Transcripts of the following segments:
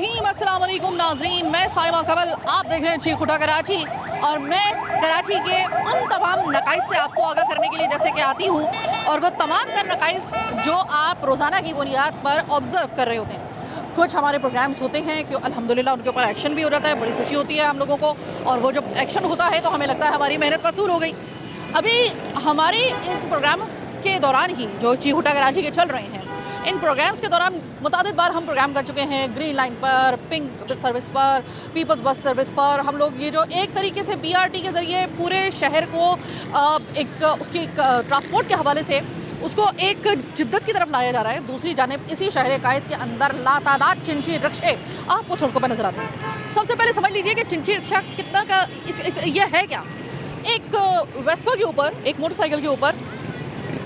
बिस्मिल्लाहिर्रहमानिर्रहीम। अस्सलाम वालेकुम नाज़रीन, मैं साइमा कमल, आप देख रहे हैं चीख उठा कराची और मैं कराची के उन तमाम नकाइस से आपको आगाह करने के लिए जैसे कि आती हूँ और वो तमाम तर नकाइस जो आप रोज़ाना की बुनियाद पर ऑब्ज़र्व कर रहे होते हैं। कुछ हमारे प्रोग्राम्स होते हैं कि अल्हम्दुलिल्लाह उनके ऊपर एक्शन भी हो जाता है, बड़ी खुशी होती है हम लोगों को, और वो जब एक्शन होता है तो हमें लगता है हमारी मेहनत वसूल हो गई। अभी हमारी इन प्रोग्राम के दौरान ही जो चीख उठा कराची के चल रहे हैं, इन प्रोग्राम्स के दौरान मुतादिद बार हम प्रोग्राम कर चुके हैं। ग्रीन लाइन पर, पिंक सर्विस पर, पीपल्स बस सर्विस पर हम लोग ये जो एक तरीके से BRT के ज़रिए पूरे शहर को एक उसकी ट्रांसपोर्ट के हवाले से उसको एक जिद्दत की तरफ लाया जा रहा है। दूसरी जानिब इसी शहर कायद के अंदर लातादाद चिंची रिक्शे आपको सड़कों पर नजर आते हैं। सबसे पहले समझ लीजिए कि चिंची रिक्शा कितना का ये है क्या। एक वेस्पा के ऊपर, एक मोटरसाइकिल के ऊपर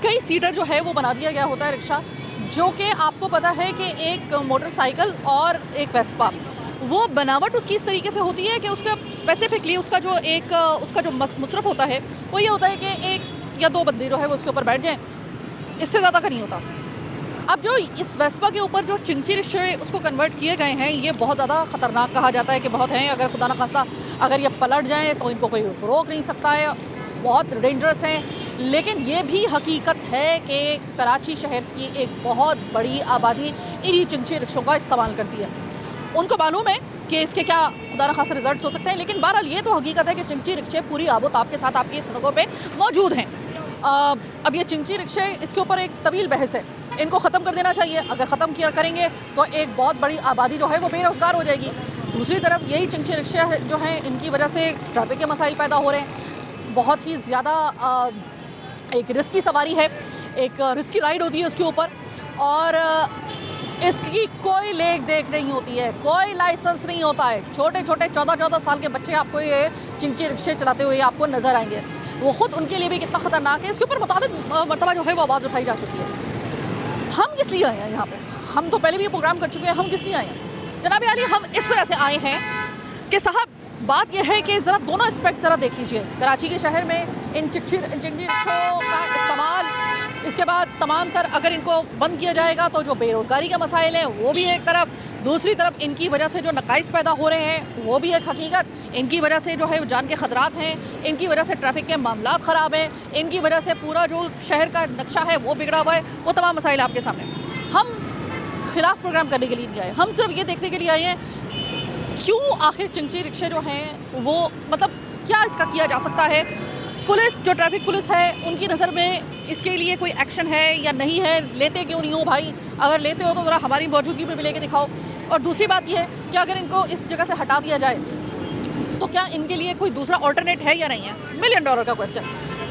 कई सीटर जो है वो बना दिया गया होता है रिक्शा, जो कि आपको पता है कि एक मोटरसाइकिल और एक वेस्पा, वो बनावट उसकी इस तरीके से होती है कि उसका स्पेसिफिकली उसका जो मसरफ़ होता है वो ये होता है कि एक या दो बंदे जो है वो उसके ऊपर बैठ जाएं, इससे ज़्यादा का नहीं होता। अब जो इस वेस्पा के ऊपर जो चिंची रिक्शे उसको कन्वर्ट किए गए हैं, ये बहुत ज़्यादा ख़तरनाक कहा जाता है कि बहुत हैं, अगर खुदा न खास्ता अगर ये पलट जाएँ तो इनको कोई रोक नहीं सकता है, बहुत डेंजरस हैं। लेकिन ये भी हकीकत है कि कराची शहर की एक बहुत बड़ी आबादी इन्हीं चिंची रिक्शों का इस्तेमाल करती है। उनको मालूम है कि इसके क्या खुदा न खासा रिजल्ट्स हो सकते हैं, लेकिन बहरहाल ये तो हकीकत है कि चिंची रिक्शे पूरी आबोताब के साथ आपकी सड़कों पे मौजूद हैं। अब ये चिंची रिक्शे, इसके ऊपर एक तवील बहस है। इनको ख़त्म कर देना चाहिए। अगर ख़त्म किया करेंगे तो एक बहुत बड़ी आबादी जो है वो बेरोज़गार हो जाएगी। दूसरी तरफ यही चिंची रिक्शे जो हैं, इनकी वजह से ट्रैफिक के मसाइल पैदा हो रहे हैं। बहुत ही ज़्यादा एक रिस्की सवारी है, एक रिस्की राइड होती है उसके ऊपर, और इसकी कोई लेख देख नहीं होती है, कोई लाइसेंस नहीं होता है। छोटे छोटे 14-14 साल के बच्चे आपको ये चिंची रिक्शे चलाते हुए आपको नज़र आएंगे। वो ख़ुद उनके लिए भी कितना ख़तरनाक है, इसके ऊपर मुताबिक मरतबा जो है वो आवाज़ उठाई जा चुकी है। हम किस लिए आए हैं यहाँ पर? हम तो पहले भी ये प्रोग्राम कर चुके हैं। हम किस लिए आए हैं जनाब आली? हम इस वजह से आए हैं कि साहब बात यह है कि ज़रा दोनों एस्पेक्ट ज़रा देख लीजिए। कराची के शहर में इन चिंची रिक्शों का इस्तेमाल, इसके बाद तमाम तर अगर इनको बंद किया जाएगा तो जो बेरोज़गारी के मसाइल हैं वो भी एक तरफ, दूसरी तरफ इनकी वजह से जो नकाइस पैदा हो रहे हैं वो भी एक हकीकत, इनकी वजह से जो है जान के ख़तरात हैं, इनकी वजह से ट्रैफिक के मामला ख़राब हैं, इनकी वजह से पूरा जो शहर का नक्शा है वो बिगड़ा हुआ है। वो तमाम मसाइल आपके सामने। हम खिलाफ प्रोग्राम करने के लिए नहीं आए, हम सिर्फ ये देखने के लिए आए हैं क्यों आखिर चिंची रिक्शे जो हैं वो, मतलब क्या इसका किया जा सकता है। पुलिस, जो ट्रैफिक पुलिस है, उनकी नज़र में इसके लिए कोई एक्शन है या नहीं है? लेते क्यों नहीं हो भाई? अगर लेते हो तो ज़रा हमारी मौजूदगी में भी लेके दिखाओ। और दूसरी बात यह है कि अगर इनको इस जगह से हटा दिया जाए तो क्या इनके लिए कोई दूसरा ऑल्टरनेट है या नहीं है? $1 मिलियन का क्वेश्चन।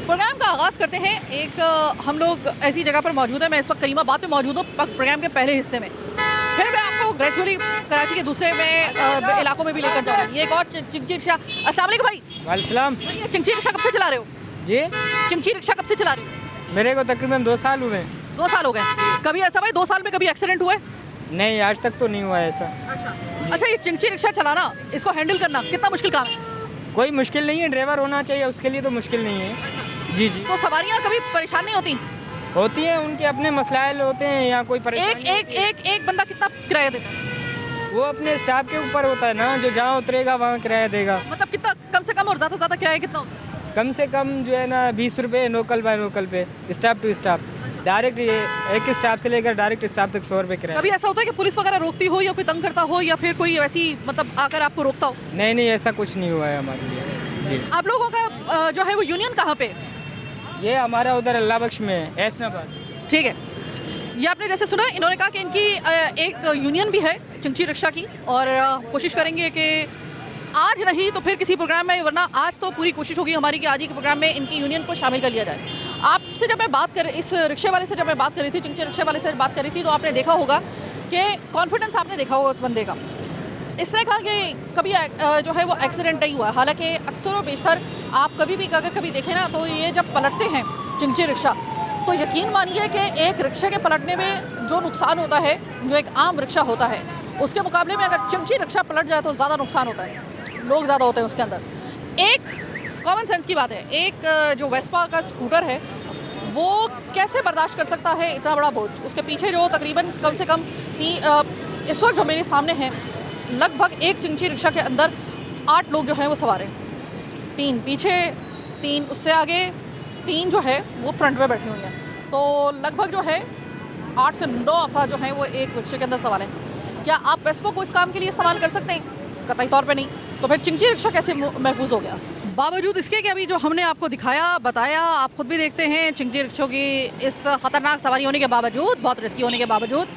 प्रोग्राम का आगाज़ करते हैं। एक हम लोग ऐसी जगह पर मौजूद है, मैं इस वक्त करीमाबाद में मौजूद हूँ प्रोग्राम के पहले हिस्से में, फिर मैं आपको ग्रेजुअली कराची के दूसरे में इलाकों में भी लेकर जाऊँगी। ये एक और चिंची रिक्शा। अस्सलाम वालेकुम भाई। वालेकुम। चिंची रिक्शा कब से चला रहे हो जी? चिंची रिक्शा कब से चला रहे हो? मेरे को तकरीबन 2 साल हुए। 2 साल हो गए। कभी ऐसा भाई 2 साल में कभी एक्सीडेंट हुआ है? नहीं, आज तक तो नहीं हुआ ऐसा। अच्छा, ये चिंची रिक्शा चलाना, इसको हैंडल करना कितना मुश्किल काम है? कोई मुश्किल नहीं है, ड्राइवर होना चाहिए, उसके लिए तो मुश्किल नहीं है। जी जी। तो सवारियाँ कभी परेशान नहीं होती? होती हैं, उनके अपने मसाइल होते हैं या कोई परेशानी। एक बंदा कितना किराया देता है? वो अपने स्टाफ के ऊपर होता है ना, जो जहाँ उतरेगा वहाँ किराया देगा। मतलब कितना कम से कम और ज़्यादा से ज़्यादा किराया कितना होता है? कम से कम जो है ना 20 रुपये लोकल बाय लोकल पे, स्टाफ टू स्टाफ। डायरेक्ट ये एक स्टाफ से लेकर डायरेक्ट स्टाफ तक 100 रुपये किराया। कभी ऐसा होता है कि पुलिस वगैरह रोकती हो या कोई तंग करता हो या फिर कोई वैसी मतलब आकर आपको रोकता हो? नहीं, ऐसा कुछ नहीं हुआ है हमारे लिए। जी। आप लोगों का जो है वो यूनियन कहाँ पे? ये हमारा उधर अल्लाह बख्श में, ऐसनाबाद। ठीक है। ये आपने जैसे सुना, इन्होंने कहा कि इनकी एक यूनियन भी है चिंची रिक्शा की, और कोशिश करेंगे कि आज नहीं तो फिर किसी प्रोग्राम में, वरना आज तो पूरी कोशिश होगी हमारी कि आज ही के प्रोग्राम में इनकी यूनियन को शामिल कर लिया जाए। आपसे जब मैं बात कर, इस रिक्शे वाले से जब मैं बात कर रही थी, चिंची रिक्शे वाले से बात कर रही थी, तो आपने देखा होगा कि कॉन्फिडेंस आपने देखा होगा उस बंदे का। इसने कहा कि कभी जो है वो एक्सीडेंट नहीं हुआ। हालांकि अक्सर व बेशतर आप कभी भी अगर कभी देखें ना, तो ये जब पलटते हैं चिंची रिक्शा, तो यकीन मानिए कि एक रिक्शे के पलटने में जो नुकसान होता है, जो एक आम रिक्शा होता है, उसके मुकाबले में अगर चिंची रिक्शा पलट जाए तो ज़्यादा नुकसान होता है, लोग ज़्यादा होते हैं उसके अंदर। एक कॉमन सेंस की बात है, एक जो वेस्पा का स्कूटर है वो कैसे बर्दाश्त कर सकता है इतना बड़ा बोझ? उसके पीछे जो तकरीबन कम से कम इस वक्त जो मेरे सामने है लगभग एक चिंची रिक्शा के अंदर 8 लोग जो हैं वो सवार हैं, 3 पीछे, 3 उससे आगे, 3 जो है वो फ्रंट में बैठी हुई हैं। तो लगभग जो है 8 से 9 अफराद जो हैं वो एक रिक्शे के अंदर सवार हैं। क्या आप वेस्पा को इस काम के लिए इस्तेमाल कर सकते हैं? कतई तौर पे नहीं। तो फिर चिंची रिक्शा कैसे महफूज हो गया? बावजूद इसके कि अभी जो हमने आपको दिखाया, बताया, आप खुद भी देखते हैं चिंची रिक्शों की इस ख़तरनाक सवारी होने के बावजूद, बहुत रिस्की होने के बावजूद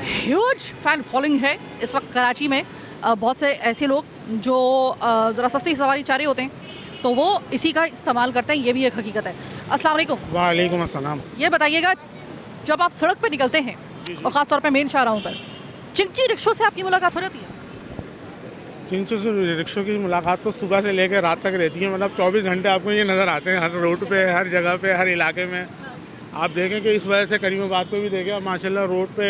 ह्यूज फैन फॉलोइंग है इस वक्त कराची में। बहुत से ऐसे लोग जो ज़रा सस्ती सवारी चाह रहे होते हैं तो वो इसी का इस्तेमाल करते हैं, ये भी एक हकीकत है। अस्सलाम वालेकुम। वालेकुम अस्सलाम। ये बताइएगा, जब आप सड़क पर निकलते हैं और ख़ास तौर पे मेन शाहराहों पर, चिंची रिक्शों से आपकी मुलाकात हो जाती है? चिंची से रिक्शों की मुलाकात तो सुबह से लेकर रात तक रहती है, मतलब 24 घंटे आपको ये नज़र आते हैं हर रोड पे, हर जगह पे, हर इलाके में। आप देखें कि इस वजह से करीमाबाद पे भी देखें माशाल्लाह रोड पे,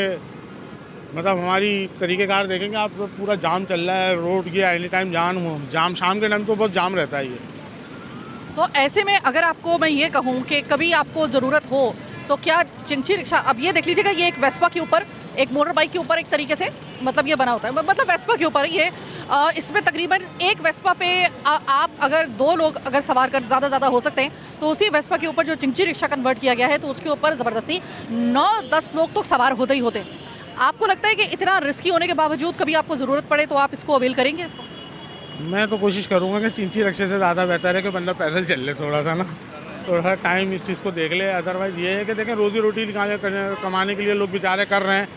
मतलब हमारी तरीक़ेकार देखेंगे आप तो पूरा जाम चल रहा है रोड की, एनी टाइम जाम शाम के टाइम तो बहुत जाम रहता है ये। तो ऐसे में अगर आपको मैं ये कहूँ कि कभी आपको ज़रूरत हो तो क्या चिंची रिक्शा, अब ये देख लीजिएगा, ये एक वेस्पा के ऊपर, एक मोटर बाइक के ऊपर एक तरीके से मतलब ये बना होता है, मतलब वेस्पा के ऊपर ये इसमें तकरीबन एक वेस्पा पे आप अगर 2 लोग अगर सवार कर ज़्यादा हो सकते हैं, तो उसी वेस्पा के ऊपर जो चिंची रिक्शा कन्वर्ट किया गया है तो उसके ऊपर ज़बरदस्ती 9-10 लोग तो सवार होते ही होते हैं। आपको लगता है कि इतना रिस्की होने के बावजूद कभी आपको ज़रूरत पड़े तो आप इसको अवेल करेंगे इसको? मैं तो कोशिश करूँगा कि चिंची रिक्शे से ज़्यादा बेहतर है कि बंदा पैदल चल ले थोड़ा सा ना, थोड़ा सा टाइम इस चीज़ को देख ले। अदरवाइज़ ये है कि देखें रोज़ी रोटी कमाने के लिए लोग बेचारे कर रहे हैं,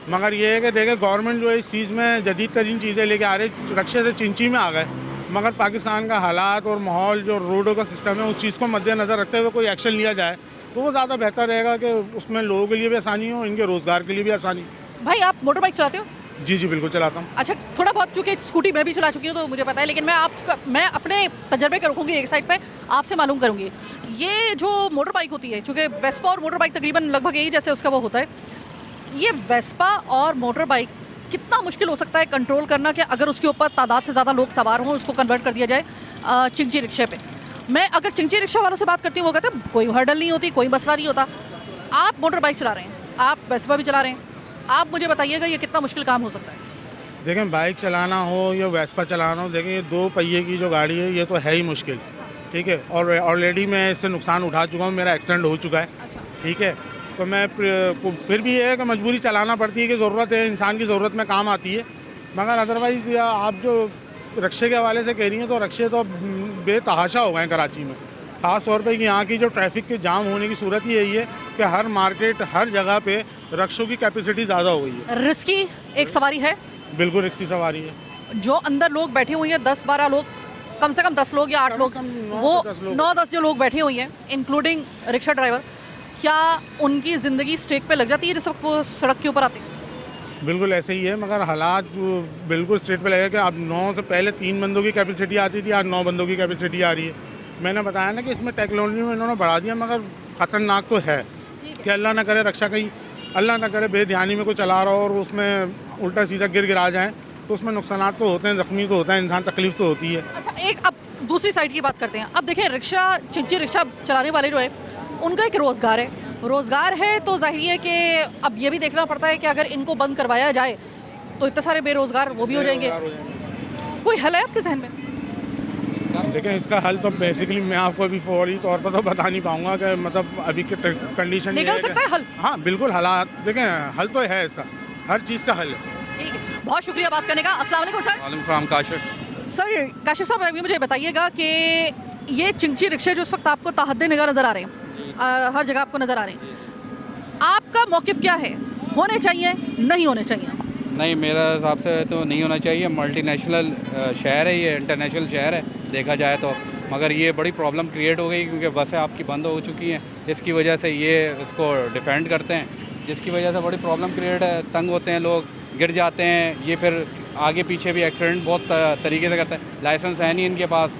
मगर ये है कि देखें गवर्नमेंट जो है इस चीज़ में जदीद तरीन चीज़ें लेके आ रही, रिक्शे से चिंची में आ गए, मगर पाकिस्तान का हालात और माहौल जो रोडों का सिस्टम है उस चीज़ को मद्देनज़र रखते हुए कोई एक्शन लिया जाए तो वो ज़्यादा बेहतर रहेगा कि उसमें लोगों के लिए भी आसानी हो, इनके रोज़गार के लिए भी आसानी। भाई आप मोटर बाइक चलाते हो? जी जी बिल्कुल चलाता हूँ। अच्छा, थोड़ा बहुत, चूँकि स्कूटी मैं भी चला चुकी हूँ तो मुझे पता है, लेकिन मैं अपने तजर्बे के रखूँगी एक साइड पे, आपसे मालूम करूँगी। ये जो मोटर बाइक होती है, चूँकि वेस्पा और मोटर बाइक तकरीबन लगभग यही जैसे उसका वो होता है, ये वेस्पा और मोटर बाइक कितना मुश्किल हो सकता है कंट्रोल करना कि अगर उसके ऊपर तादाद से ज़्यादा लोग सवार हों, उसको कन्वर्ट कर दिया जाए चिंची रिक्शे पे? मैं अगर चिंची रिक्शा वालों से बात करती हूँ वो कहते हैं कोई हर्डल नहीं होती, कोई मसला नहीं होता। आप मोटर बाइक चला रहे हैं, आप वेस्पा भी चला रहे हैं, आप मुझे बताइएगा ये कितना मुश्किल काम हो सकता है? देखें बाइक चलाना हो या वेस्पा चलाना हो, देखें ये 2 पहिए की जो गाड़ी है ये तो है ही मुश्किल, ठीक है, और ऑलरेडी मैं इससे नुकसान उठा चुका हूँ, मेरा एक्सीडेंट हो चुका है। अच्छा। ठीक है, तो मैं फिर भी ये है कि मजबूरी चलाना पड़ती है कि ज़रूरत है, इंसान की ज़रूरत में काम आती है, मगर अदरवाइज़ या आप जो रिक्शे के हवाले से कह रही हैं तो रिक्शे तो बेतहाशा हो गए हैं कराची में, ख़ास तौर पे कि यहाँ की जो ट्रैफिक के जाम होने की सूरत ही यही है कि हर मार्केट, हर जगह पे रिक्शों की कैपेसिटी ज़्यादा हो गई है। रिस्की एक सवारी है, बिल्कुल रिक्शा सवारी है। जो अंदर लोग बैठे हुए हैं 10-12 लोग, कम से कम 10 लोग या 8 लोग, वो 9-10 जो लोग बैठे हुए हैं इंक्लूडिंग रिक्शा ड्राइवर, क्या उनकी ज़िंदगी स्टेक पे लग जाती है जिस वक्त वो सड़क के ऊपर आते हैं? बिल्कुल ऐसे ही है, मगर हालात जो बिल्कुल स्ट्रेट पे लगे कि अब 9 से पहले 3 बंदों की कैपेसिटी आती थी, आज 9 बंदों की कैपेसिटी आ रही है। मैंने बताया ना कि इसमें टेक्नोलॉजी में इन्होंने बढ़ा दिया, मगर ख़तरनाक तो है कि अल्लाह ना करे रक्षा कहीं, अल्लाह ना करे बेध्यानी में कोई चला रहा हो और उसमें उल्टा सीधा गिरा जाए तो उसमें नुकसान तो होते हैं, ज़ख्मी तो होता है इंसान, तकलीफ तो होती है। अच्छा, एक अब दूसरी साइड की बात करते हैं। अब देखिए, रिक्शा, चिंची रिक्शा चलाने वाले जो है उनका एक रोज़गार है, रोज़गार है तो जाहिर है कि अब ये भी देखना पड़ता है कि अगर इनको बंद करवाया जाए तो इतने सारे बेरोज़गार वो भी हो जाएंगे। कोई हल है आपके जहन में? देखें इसका हल तो बेसिकली मैं आपको अभी फौरी तौर पर तो बता नहीं पाऊंगा कि मतलब अभी के कंडीशन निकल सकता है हल? हाँ बिल्कुल, हालात देखें हल तो है इसका, हर चीज़ का हल है। ठीक है, बहुत शुक्रिया बात करने का। अस्सलाम वालेकुम सर। वालेकुम सलाम काशिफ। सर, काशिफ साहब, अभी मुझे बताइएगा कि ये चिंची रिक्शे जो इस वक्त आपको ताहद्दे निगाह नज़र आ रहे हैं, हर जगह आपको नज़र आ रहे हैं, आपका मौक़िफ़ क्या है? होने चाहिए, नहीं होने चाहिए? नहीं, मेरा हिसाब से तो नहीं होना चाहिए। मल्टीनेशनल शहर है ये, इंटरनेशनल शहर है देखा जाए तो, मगर ये बड़ी प्रॉब्लम क्रिएट हो गई क्योंकि बसें आपकी बंद हो चुकी हैं, इसकी वजह से ये इसको डिफेंड करते हैं, जिसकी वजह से बड़ी प्रॉब्लम क्रिएट है, तंग होते हैं लोग, गिर जाते हैं, ये फिर आगे पीछे भी एक्सीडेंट बहुत तरीके से करते हैं। लाइसेंस है नहीं इनके पास,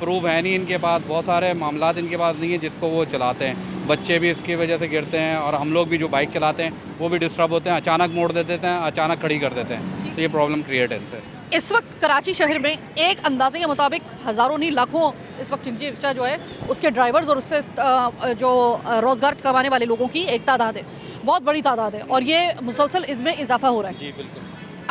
प्रूफ है नहीं इनके पास, बहुत सारे मामलात इनके पास नहीं है जिसको वो चलाते हैं। बच्चे भी इसकी वजह से गिरते हैं और हम लोग भी जो बाइक चलाते हैं वो भी डिस्टर्ब होते हैं, अचानक मोड़ दे देते हैं, अचानक खड़ी कर देते हैं, तो ये प्रॉब्लम क्रिएट है इनसे। इस वक्त कराची शहर में एक अंदाजे के मुताबिक हज़ारों नहीं लाखों इस वक्त चिंची रिक्शा जो है उसके ड्राइवर्स और उससे जो रोज़गार कमाने वाले लोगों की एक तादाद है, बहुत बड़ी तादाद है, और ये मुसलसल इसमें इजाफा हो रहा है। जी बिल्कुल।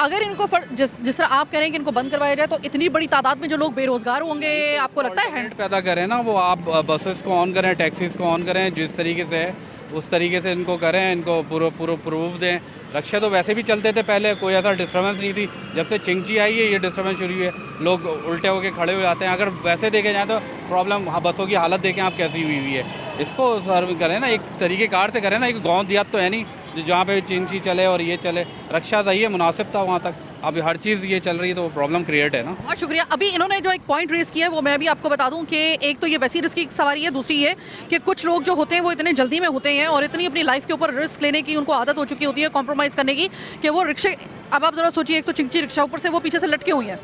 अगर इनको जिस तरह आप कह रहे हैं कि इनको बंद करवाया जाए तो इतनी बड़ी तादाद में जो लोग बेरोजगार होंगे, आपको लगता है? रेट पैदा करें ना, वो आप बसेस को ऑन करें, टैक्सीज को ऑन करें, जिस तरीके से है उस तरीके से इनको करें, इनको पूरा प्रूफ दें। रक्षा तो वैसे भी चलते थे पहले, कोई ऐसा डिस्टर्बेंस नहीं थी। जब से चिंची आई है ये डिस्टर्बेंस शुरू हुई है, लोग उल्टे होकर खड़े हो जाते हैं। अगर वैसे देखे जाए तो प्रॉब्लम बसों की हालत देखें आप कैसी हुई है। इसको सर्व करें ना, एक तरीके कार से करें ना, एक गाँव देहात तो है नहीं जहाँ पे चिंची चले और ये चले। रक्षा सही है, मुनासिब था वहाँ तक, अब हर चीज़ ये चल रही है तो प्रॉब्लम क्रिएट है ना। बहुत शुक्रिया। अभी इन्होंने जो एक पॉइंट रेस किया है वो मैं भी आपको बता दूं कि एक तो ये वैसी रिस्क की सवारी है, दूसरी ये कि कुछ लोग जो होते हैं वो इतने जल्दी में होते हैं और इतनी अपनी लाइफ के ऊपर रिस्क लेने की उनको आदत हो चुकी होती है, कॉम्प्रोमाइज़ करने की, कि वो रिक्शे, अब आप ज़रा सोचिए, एक तो चिंची रिक्शा, ऊपर से वो पीछे से लटके हुई है,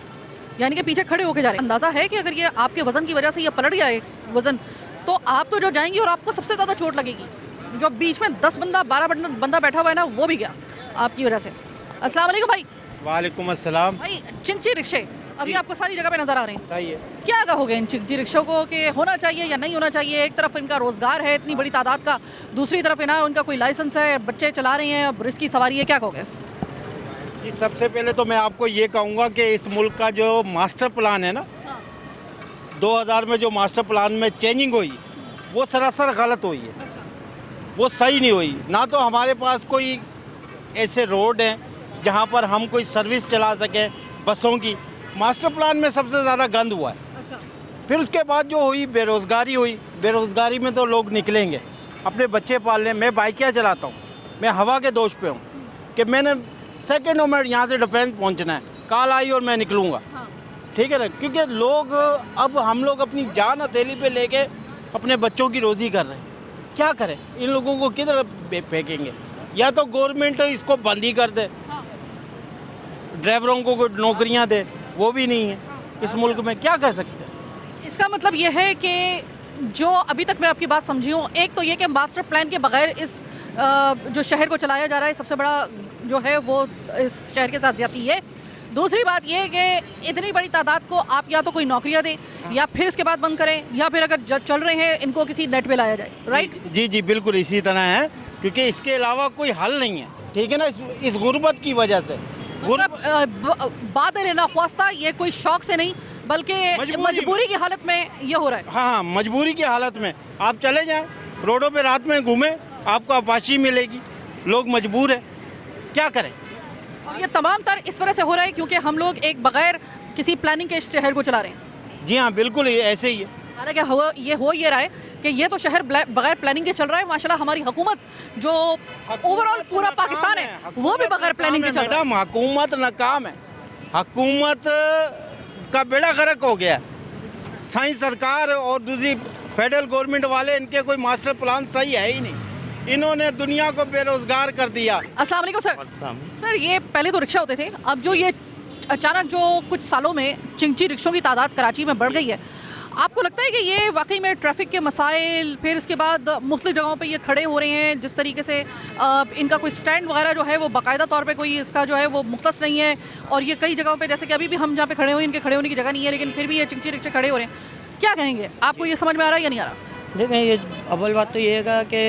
यानी कि पीछे खड़े होकर जा रहे हैं। अंदाज़ा है कि अगर ये आपके वज़न की वजह से ये पलट गया वज़न, तो आप तो जो जाएंगी और आपको सबसे ज़्यादा चोट लगेगी। जो बीच में 10 बंदा 12 बंदा बैठा हुआ है ना, वो भी गया आपकी वजह से। अस्सलाम वालेकुम भाई। वालेकुम अस्सलाम। भाई चिंची रिक्शे अभी आपको सारी जगह पे नजर आ रहे हैं, सही है। क्या कहोगे इन चिंची रिक्शों को कि होना चाहिए या नहीं होना चाहिए? एक तरफ इनका रोजगार है इतनी बड़ी तादाद का, दूसरी तरफ है ना उनका कोई लाइसेंस है, बच्चे चला रहे हैं, अब रिस्क की सवारी है, क्या कहोगे? जी, सबसे पहले तो मैं आपको ये कहूँगा कि इस मुल्क का जो मास्टर प्लान है ना, 2000 में जो मास्टर प्लान में चेंजिंग हुई वो सरासर गलत हुई है, वो सही नहीं हुई। ना तो हमारे पास कोई ऐसे रोड हैं जहाँ पर हम कोई सर्विस चला सकें बसों की। मास्टर प्लान में सबसे ज़्यादा गंद हुआ है। अच्छा। फिर उसके बाद जो हुई बेरोज़गारी हुई, बेरोज़गारी में तो लोग निकलेंगे अपने बच्चे पालने। मैं बाइकियाँ चलाता हूँ, मैं हवा के दोष पे हूँ कि मैंने सेकेंडों में यहाँ से डिफेंस पहुँचना है, कॉल आई और मैं निकलूँगा। हाँ। ठीक है ना, क्योंकि लोग अब हम लोग अपनी जान हथेली पे लेके अपने बच्चों की रोज़ी कर रहे हैं। क्या करें, इन लोगों को किधर फेंकेंगे? या तो गवर्नमेंट इसको बंद ही कर दे, हाँ। ड्राइवरों को नौकरियां दे, वो भी नहीं है इस मुल्क में। क्या कर सकते हैं? इसका मतलब ये है कि जो अभी तक मैं आपकी बात समझी हूँ, एक तो ये कि मास्टर प्लान के बगैर इस जो शहर को चलाया जा रहा है, सबसे बड़ा जो है वो इस शहर के साथ ज्यादती है। दूसरी बात ये है कि इतनी बड़ी तादाद को आप या तो कोई नौकरियां दें या फिर इसके बाद बंद करें, या फिर अगर चल रहे हैं इनको किसी नेट पे लाया जाए। राइट? जी जी बिल्कुल इसी तरह है, क्योंकि इसके अलावा कोई हल नहीं है। ठीक है ना, इस गुर्बत की वजह से। मतलब बात लेना ख्वास्ता, ये कोई शौक से नहीं बल्कि मजबूरी की हालत में ये हो रहा है। हाँ, मजबूरी की हालत में आप चले जाएं, रोडों पे रात में घूमें, आपको आपाशी मिलेगी। लोग मजबूर है, क्या करें? और ये तमाम तर इस वजह से हो रहा है क्योंकि हम लोग एक बगैर किसी प्लानिंग के इस शहर को चला रहे हैं। जी हाँ, बिल्कुल ये ऐसे ही है। हालांकि हो ये रहा है कि ये तो शहर बगैर प्लानिंग के चल रहा है। माशाल्लाह हमारी हुकूमत जो ओवरऑल पूरा पाकिस्तान है वो भी बगैर प्लानिंग के चल रहा है। मैडम, हुकूमत नाकाम है, हुकूमत का बेड़ा गर्क हो गया। सही सरकार और दूसरी फेडरल गवर्नमेंट वाले, इनके कोई मास्टर प्लान सही है ही नहीं। इन्होंने दुनिया को बेरोजगार कर दिया। अस्सलाम वालेकुम सर। सर ये पहले तो रिक्शा होते थे, अब जो ये अचानक जो कुछ सालों में चिंची रिक्शों की तादाद कराची में बढ़ गई है, आपको लगता है कि ये वाकई में ट्रैफिक के मसाइल, फिर इसके बाद मुख्तलिफ जगहों पे ये खड़े हो रहे हैं, जिस तरीके से इनका कोई स्टैंड वगैरह जो है वो बाकायदा तौर पे कोई इसका जो है वो मुख्तस नहीं है, और ये कई जगहों पे, जैसे कि अभी भी हम जहाँ पे खड़े हुए इनके खड़े होने की जगह नहीं है, लेकिन फिर भी ये चिंची रिक्शे खड़े हो रहे हैं। क्या कहेंगे, आपको ये समझ में आ रहा है या नहीं आ रहा? देखें, ये अव्वल बात तो ये है कि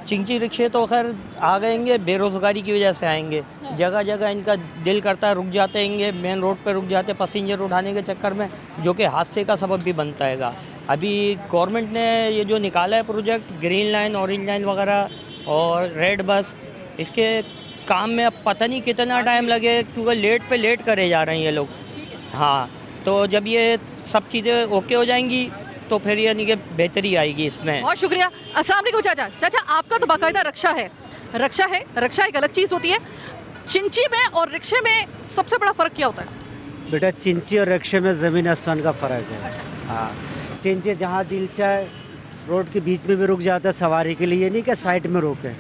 चिंची रिक्शे तो खैर आ गएंगे, बेरोज़गारी की वजह से आएंगे। जगह जगह इनका दिल करता है रुक जाते हैं, मेन रोड पे रुक जाते हैं पैसेंजर उठाने के चक्कर में, जो कि हादसे का सबब भी बनता है। अभी गवर्नमेंट ने ये जो निकाला है project, green line, orange line वगैरह और रेड बस, इसके काम में अब पता नहीं कितना टाइम लगे, क्योंकि लेट पे लेट करे जा रहे हैं ये लोग। हाँ, तो जब ये सब चीज़ें ओके हो जाएंगी तो फिर यानी कि बेहतरी आएगी इसमें। बहुत शुक्रिया। अस्सलाम वालेकुम चाचा। चाचा आपका तो बाकायदा रक्षा है, रक्षा एक अलग चीज़ होती है। चिंची में और रिक्शे में सबसे बड़ा फ़र्क क्या होता है? बेटा, चिंची और रिक्शे में ज़मीन आसमान का फ़र्क है। हाँ, चिंची जहाँ दिल चाहे रोड के बीच में भी रुक जाता है सवारी के लिए, नहीं कि साइड में रोके,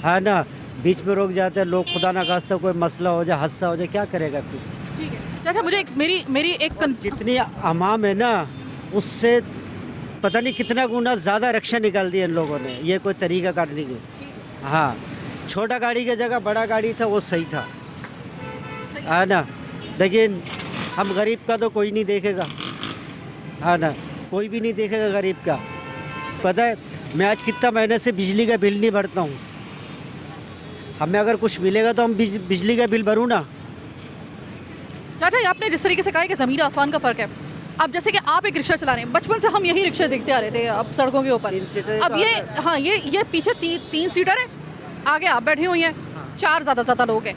है ना, बीच में रुक जाते हैं लोग, खुदा ना खास्ता कोई मसला हो जाए, हादसा हो जाए, क्या करेगा फिर? ठीक है चाचा, मुझे मेरी एक जितनी अमाम है ना, उससे पता नहीं कितना गुना ज़्यादा रिक्शा निकाल दिया इन लोगों ने। ये कोई तरीका करने की। हाँ, छोटा गाड़ी की जगह बड़ा गाड़ी था, वो सही था, है ना, लेकिन हम गरीब का तो कोई नहीं देखेगा, है ना, कोई भी नहीं देखेगा गरीब का। पता है मैं आज कितना महीने से बिजली का बिल नहीं भरता हूँ। हमें अगर कुछ मिलेगा तो हम बिजली का बिल भरूँ ना, चाचा ये आपने जिस तरीके से कहा है कि ज़मीन आसमान का फ़र्क है, अब जैसे कि आप एक रिक्शा चला रहे हैं, बचपन से हम यही रिक्शे देखते आ रहे थे अब सड़कों के ऊपर। 3 सीटर अब ये हाँ ये पीछे 3 सीटर है, आगे आप बैठी हुई हैं, 4 ज़्यादा लोग हैं।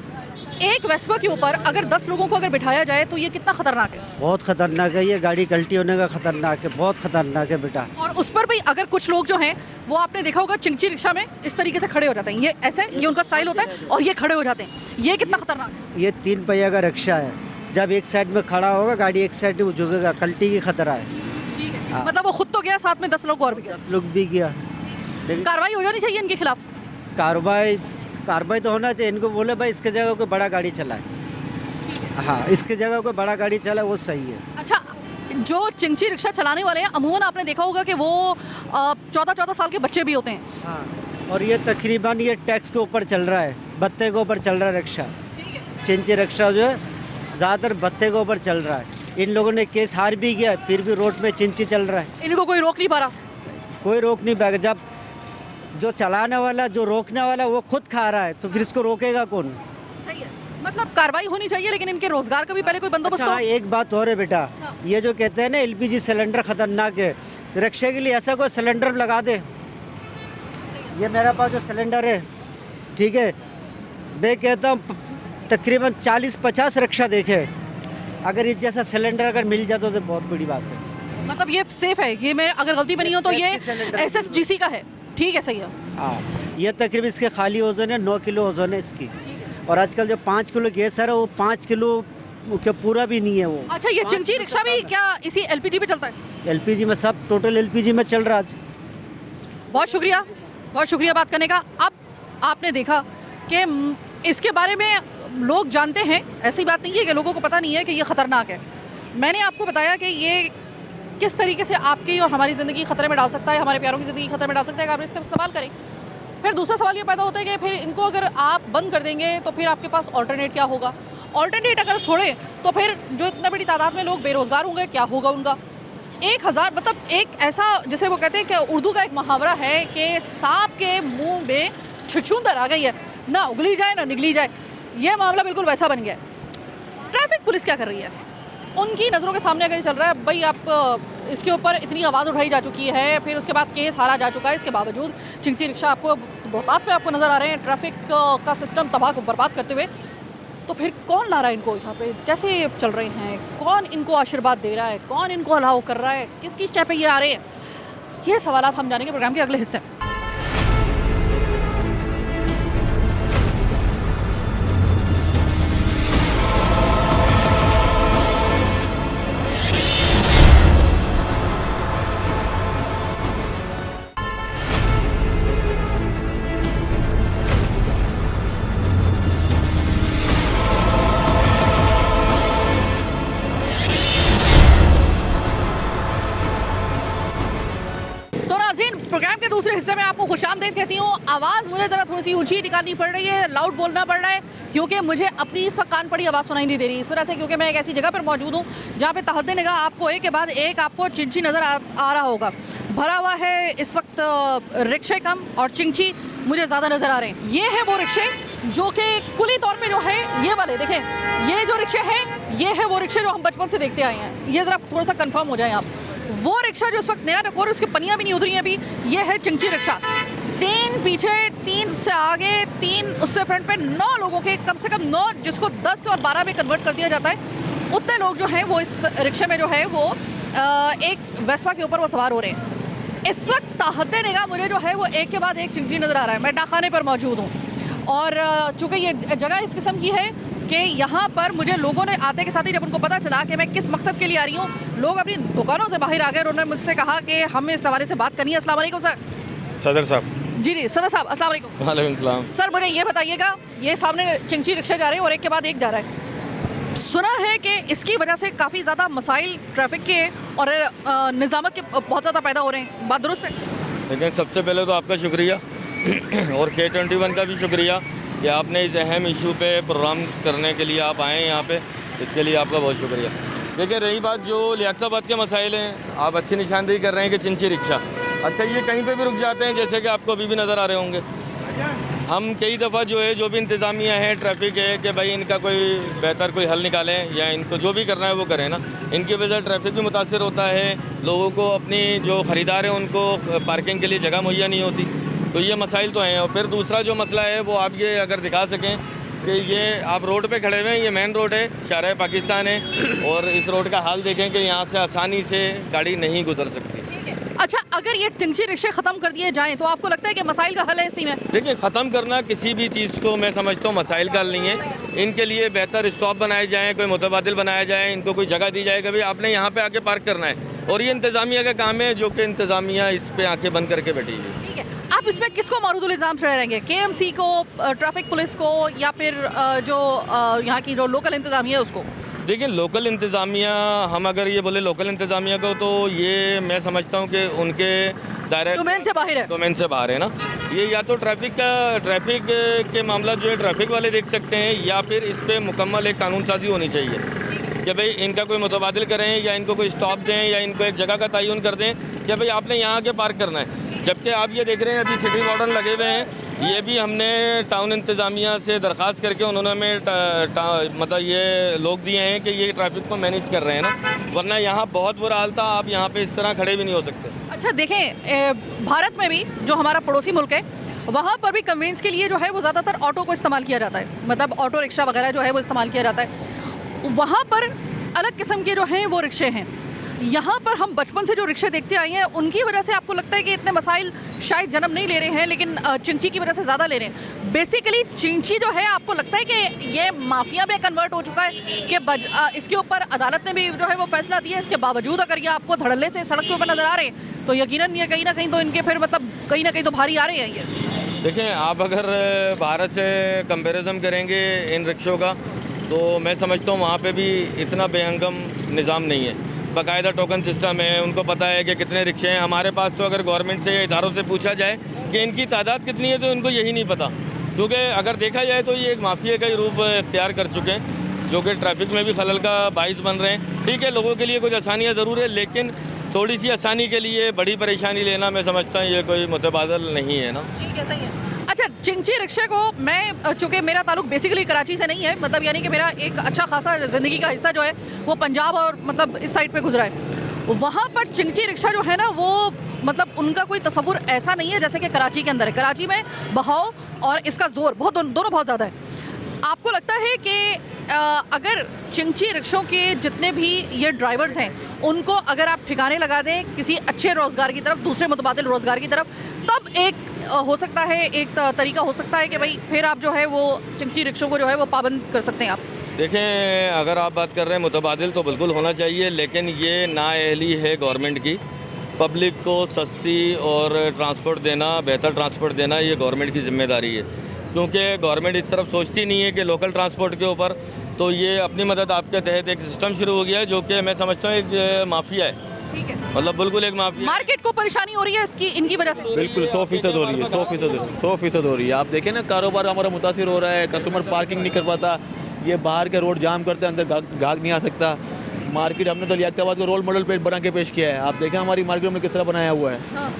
एक वेस्पा के ऊपर अगर 10 लोगों को अगर बिठाया जाए तो ये कितना खतरनाक है? बहुत खतरनाक है, ये गाड़ी कल्टी होने का खतरनाक है, बहुत खतरनाक है बेटा। और उस पर भी अगर कुछ लोग जो हैं वो आपने देखा होगा चिंची रिक्शा में इस तरीके से खड़े हो जाते हैं, ये ऐसे, ये उनका स्टाइल होता है और ये खड़े हो जाते हैं, ये कितना खतरनाक है? ये 3 पहिया का रिक्शा है, जब एक साइड में खड़ा होगा गाड़ी एक साइड में झुकेगा, कल्टी की खतरा है। ठीक है, हाँ। मतलब वो खुद तो गया, साथ में 10 लोग और भी गए। 10 लोग भी गया, लेकिन कार्रवाई हो जानी चाहिए इनके खिलाफ। कार्रवाई तो होना चाहिए। इनको बोले भाई इसके जगह कोई बड़ा गाड़ी चलाए, हाँ इसके जगह कोई बड़ा गाड़ी चलाए, वो सही है। अच्छा, जो चिंची रिक्शा चलाने वाले हैं अमूमन आपने देखा होगा कि वो 14-14 साल के बच्चे भी होते हैं। हाँ, और ये तकरीबन ये टैक्स के ऊपर चल रहा है, भत्ते के ऊपर चल रहा है रिक्शा। चिंची रिक्शा जो है ज़्यादातर भत्ते के ऊपर चल रहा है। इन लोगों ने केस हार भी गया, फिर भी रोड में चिंची चल रहा है, इनको कोई रोक नहीं पा रहा। कोई रोक नहीं पाएगा। जब जो चलाने वाला, जो रोकने वाला वो खुद खा रहा है तो फिर इसको रोकेगा कौन? सही है, मतलब कार्रवाई होनी चाहिए, लेकिन इनके रोजगार का भी पहले कोई बंदोबस्त अच्छा, हो। एक बात और है बेटा, हाँ। ये जो कहते हैं ना एलपीजी सिलेंडर खतरनाक है, रिक्शे के लिए ऐसा कोई सिलेंडर लगा दे। ये मेरे पास जो सिलेंडर है, ठीक है, मैं कहता हूँ तकरीबन 40-50 रिक्शा देखे, अगर इस जैसा सिलेंडर अगर मिल जाता तो बहुत बड़ी बात है। मतलब ये सेफ है, ये मैं अगर गलती में नहीं हो तो ये Safety cylinder SSGC का है। ठीक है, सही है। हाँ, ये तकरीबन इसके खाली वजन है 9 किलो वजन है इसकी, और आजकल जो 5 किलो गैस है वो 5 किलो के पूरा भी नहीं है वो। अच्छा, ये चिंची रिक्शा भी क्या इसी LPG पे चलता है? एलपीजी में, सब टोटल एलपीजी में चल रहा आज। बहुत शुक्रिया बात करने का। अब आपने देखा कि इसके बारे में लोग जानते हैं, ऐसी बात नहीं है कि लोगों को पता नहीं है कि ये ख़तरनाक है। मैंने आपको बताया कि ये किस तरीके से आपकी और हमारी ज़िंदगी खतरे में डाल सकता है, हमारे प्यारों की ज़िंदगी खतरे में डाल सकता है, अगर आप इसका इस्तेमाल करें। फिर दूसरा सवाल ये पैदा होता है कि फिर इनको अगर आप बंद कर देंगे तो फिर आपके पास ऑल्टरनेट क्या होगा? ऑल्टरनेट अगर छोड़ें तो फिर जो इतना बड़ी तादाद में लोग बेरोज़गार होंगे, क्या होगा उनका? 1000, मतलब एक ऐसा, जैसे वो कहते हैं कि उर्दू का एक मुहावरा है कि सांप के मुंह में छुछूंदर आ गई है, ना उगली जाए ना निगली जाए। ये मामला बिल्कुल वैसा बन गया है। ट्रैफिक पुलिस क्या कर रही है? उनकी नज़रों के सामने अगर ये चल रहा है, भाई आप इसके ऊपर इतनी आवाज़ उठाई जा चुकी है, फिर उसके बाद केस हारा जा चुका है, इसके बावजूद चिंची रिक्शा आपको बहुतात पे आपको नज़र आ रहे हैं ट्रैफिक का सिस्टम तबाह को बर्बाद करते हुए। तो फिर कौन ला रहा है इनको यहाँ पे? कैसे चल रहे हैं? कौन इनको आशीर्वाद दे रहा है? कौन इनको अलाउ कर रहा है? किसकी चाय पे ये आ रहे हैं? ये सवालात हम जानेंगे प्रोग्राम के अगले हिस्से में। प्रोग्राम के दूसरे हिस्से में आपको खुशामदीद कहती हूँ। आवाज़ मुझे ज़रा थोड़ी सी ऊंची निकालनी पड़ रही है, लाउड बोलना पड़ रहा है, क्योंकि मुझे अपनी इस वक्त कान पड़ी आवाज़ सुनाई नहीं दे रही। इस वजह से क्योंकि मैं एक ऐसी जगह पर मौजूद हूँ जहाँ पे तहद्दे निगाह आपको एक के बाद एक आपको चिंची नज़र आ रहा होगा। भरा हुआ है इस वक्त रिक्शे कम और चिंची मुझे ज़्यादा नज़र आ रहे हैं। ये है वो रिक्शे जो कि कुली तौर पर जो है ये वाले देखें, ये जो रिक्शे हैं ये है वो रिक्शे जो हम बचपन से देखते आए हैं। ये ज़रा थोड़ा सा कन्फर्म हो जाए आप। वो रिक्शा जो इस वक्त नया और उसकी पनियाँ भी नहीं उतरी हैं अभी, ये है चिंची रिक्शा। 3 पीछे, 3 से आगे, 3 उससे फ्रंट पे, 9 लोगों के कम से कम 9, जिसको 10 और 12 में कन्वर्ट कर दिया जाता है, उतने लोग जो हैं वो इस रिक्शे में जो है वो एक वेस्पा के ऊपर वो सवार हो रहे हैं। इस वक्त ताहद्दे निगाह मुझे जो है वो एक के बाद एक चिंची नज़र आ रहा है। मैं डाकखाने पर मौजूद हूँ और चूँकि ये जगह इस किस्म की है कि यहाँ पर मुझे लोगों ने आते के साथ ही जब उनको पता चला कि मैं किस मकसद के लिए आ रही हूँ, लोग अपनी दुकानों से बाहर आ गए। उन्होंने मुझसे कहा कि हमें इस हवाले से बात करनी है। अस्सलाम वालेकुम सर। सदर साहब। जी सदर साहब, अस्सलाम वालेकुम। वालेकुम सलाम। सर मुझे ये बताइएगा, ये सामने चिंची रिक्शा जा रहे हैं और एक के बाद एक जा रहा है, सुना है कि इसकी वजह से काफ़ी ज़्यादा मसाइल ट्रैफिक के और निज़ामत के बहुत ज़्यादा पैदा हो रहे हैं, बात दुरुस्त है? लेकिन सबसे पहले तो आपका शुक्रिया और K21 का भी शुक्रिया कि आपने इस अहम इशू पे प्रोग्राम करने के लिए आप आए हैं यहाँ पे, इसके लिए आपका बहुत शुक्रिया। देखिए, रही बात जो लियाकताबाद के मसाइल हैं, आप अच्छी निशानदेही कर रहे हैं कि चिंची रिक्शा, अच्छा ये कहीं पे भी रुक जाते हैं, जैसे कि आपको अभी भी नज़र आ रहे होंगे। हम कई दफ़ा जो है जो भी इंतज़ामिया है ट्रैफिक है कि भाई इनका कोई बेहतर कोई हल निकालें या इनको जो भी करना है वो करें ना। इनकी वजह से ट्रैफिक भी मुतासर होता है, लोगों को अपनी जो ख़रीदार है उनको पार्किंग के लिए जगह मुहैया नहीं होती। तो ये मसाइल तो हैं। और फिर दूसरा जो मसला है वो आप ये अगर दिखा सकें कि ये आप रोड पे खड़े हुए हैं, ये मेन रोड है, शाहराह पाकिस्तान है, और इस रोड का हाल देखें कि यहाँ से आसानी से गाड़ी नहीं गुजर सकती। अच्छा, अगर ये टिंची रिक्शे ख़त्म कर दिए जाएं तो आपको लगता है कि मसाइल का हल है इसी में? देखिए, ख़त्म करना किसी भी चीज़ को मैं समझता हूँ मसाइल का हल नहीं है। इनके लिए बेहतर स्टॉप बनाए जाएँ, कोई मुतबादिल बनाया जाए, इनको कोई जगह दी जाए कि भाई आपने यहाँ पे आके पार्क करना है। और ये इंतज़ामिया का काम है, जो कि इंतज़ामिया इस पर आँखें बंद करके बैठी हुई है। ठीक है, आप इसमें किसको मौरूदुल इल्ज़ाम ठहराएंगे? KMC को, ट्रैफिक पुलिस को, या फिर जो यहाँ की जो लोकल इंतज़ामिया है उसको? देखिए, लोकल इंतज़ामिया, हम अगर ये बोले लोकल इंतज़ामिया को, तो ये मैं समझता हूँ कि उनके दायरे डोमेन से बाहर है। डोमेन से बाहर है ना। ये या तो ट्रैफिक के मामला जो है ट्रैफिक वाले देख सकते हैं, या फिर इस पर मुकम्मल एक कानून साजी होनी चाहिए कि भाई इनका कोई मुतबादिल करें, या इनको कोई स्टॉप दें, या इनको एक जगह का तयन कर दें कि भाई आपने यहाँ आके पार्क करना है। जबकि आप ये देख रहे हैं अभी सिटी वार्डन लगे हुए हैं, ये भी हमने टाउन इंतज़ामिया से दरख्वास्त करके उन्होंने हमें मतलब ये लोग दिए हैं कि ये ट्रैफिक को मैनेज कर रहे हैं ना, वरना यहाँ बहुत बुरा हाल था, आप यहाँ पे इस तरह खड़े भी नहीं हो सकते। अच्छा देखें, भारत में भी जो हमारा पड़ोसी मुल्क है वहाँ पर भी कन्वेंस के लिए जो है वो ज़्यादातर ऑटो को इस्तेमाल किया जाता है, मतलब ऑटो रिक्शा वगैरह जो है वो इस्तेमाल किया जाता है। वहाँ पर अलग किस्म के जो हैं वो रिक्शे हैं। यहाँ पर हम बचपन से जो रिक्शे देखते आए हैं उनकी वजह से आपको लगता है कि इतने मसाइल शायद जन्म नहीं ले रहे हैं, लेकिन चिंची की वजह से ज़्यादा ले रहे हैं। बेसिकली चिंची जो है, आपको लगता है कि ये माफिया में कन्वर्ट हो चुका है कि इसके ऊपर अदालत ने भी जो है वो फैसला दिया, इसके बावजूद अगर ये आपको धड़ल्ले से सड़क के ऊपर नज़र आ रहे हैं तो यकीनन ये कहीं ना कहीं तो इनके फिर मतलब कहीं ना कहीं तो भारी आ रहे हैं ये। देखें, आप अगर भारत से कंपैरिजन करेंगे इन रिक्शों का, तो मैं समझता हूँ वहाँ पे भी इतना बेहंगम निज़ाम नहीं है। बाकायदा टोकन सिस्टम है, उनको पता है कि कितने रिक्शे हैं। हमारे पास तो अगर गवर्नमेंट से या इदारों से पूछा जाए कि इनकी तादाद कितनी है, तो इनको यही नहीं पता, क्योंकि अगर देखा जाए तो ये एक माफिया का ही रूप इख्तियार कर चुके हैं, जो कि ट्रैफिक में भी खलल का बाइस बन रहे हैं। ठीक है, लोगों के लिए कुछ आसानियाँ ज़रूर है, लेकिन थोड़ी सी आसानी के लिए बड़ी परेशानी लेना, मैं समझता हूँ ये कोई मुतबादल नहीं है ना। ठीक है, सही है। अच्छा, चिंची रिक्शे को मैं, चूँकि मेरा ताल्लुक बेसिकली कराची से नहीं है, मतलब यानी कि मेरा एक अच्छा खासा ज़िंदगी का हिस्सा जो है वो पंजाब और मतलब इस साइड पे गुजरा है। वहाँ पर चिंची रिक्शा जो है ना, वो मतलब उनका कोई तस्वुर ऐसा नहीं है जैसे कि कराची के अंदर है। कराची में बहाव और इसका जोर बहुत दोनों बहुत ज़्यादा है। आपको लगता है कि अगर चिंची रिक्शों के जितने भी ये ड्राइवर्स हैं उनको अगर आप ठिकाने लगा दें किसी अच्छे रोज़गार की तरफ, दूसरे मुतबादिल रोज़गार की तरफ, तब एक हो सकता है, एक तरीका हो सकता है कि भाई फिर आप जो है वो चिंची रिक्शों को जो है वो पाबंद कर सकते हैं आप? देखें, अगर आप बात कर रहे हैं मुतबादिल, तो बिल्कुल होना चाहिए, लेकिन ये नाअहली है गवर्नमेंट की। पब्लिक को सस्ती और ट्रांसपोर्ट देना, बेहतर ट्रांसपोर्ट देना, ये गवर्नमेंट की जिम्मेदारी है, क्योंकि गवर्नमेंट इस तरफ सोचती नहीं है कि लोकल ट्रांसपोर्ट के ऊपर। तो ये अपनी मदद आपके तहत एक सिस्टम शुरू हो गया है, जो कि मैं समझता हूँ एक माफिया है। ठीक है, मतलब बिल्कुल एक माफिया। मार्केट को परेशानी हो रही है इसकी, इनकी वजह से? बिल्कुल 100% हो रही है, 100% हो रही है। आप देखें ना, कारोबार हमारा मुतासिर हो रहा है, कस्टमर पार्किंग नहीं कर पाता, ये बाहर के रोड जाम करते हैं, अंदर गाहक नहीं आ सकता। मार्केट हमने तो लियाकताबाद को रोल मॉडल पे बना के पेश किया है। आप देखें हमारी मार्केट में किस तरह बनाया हुआ है। हाँ।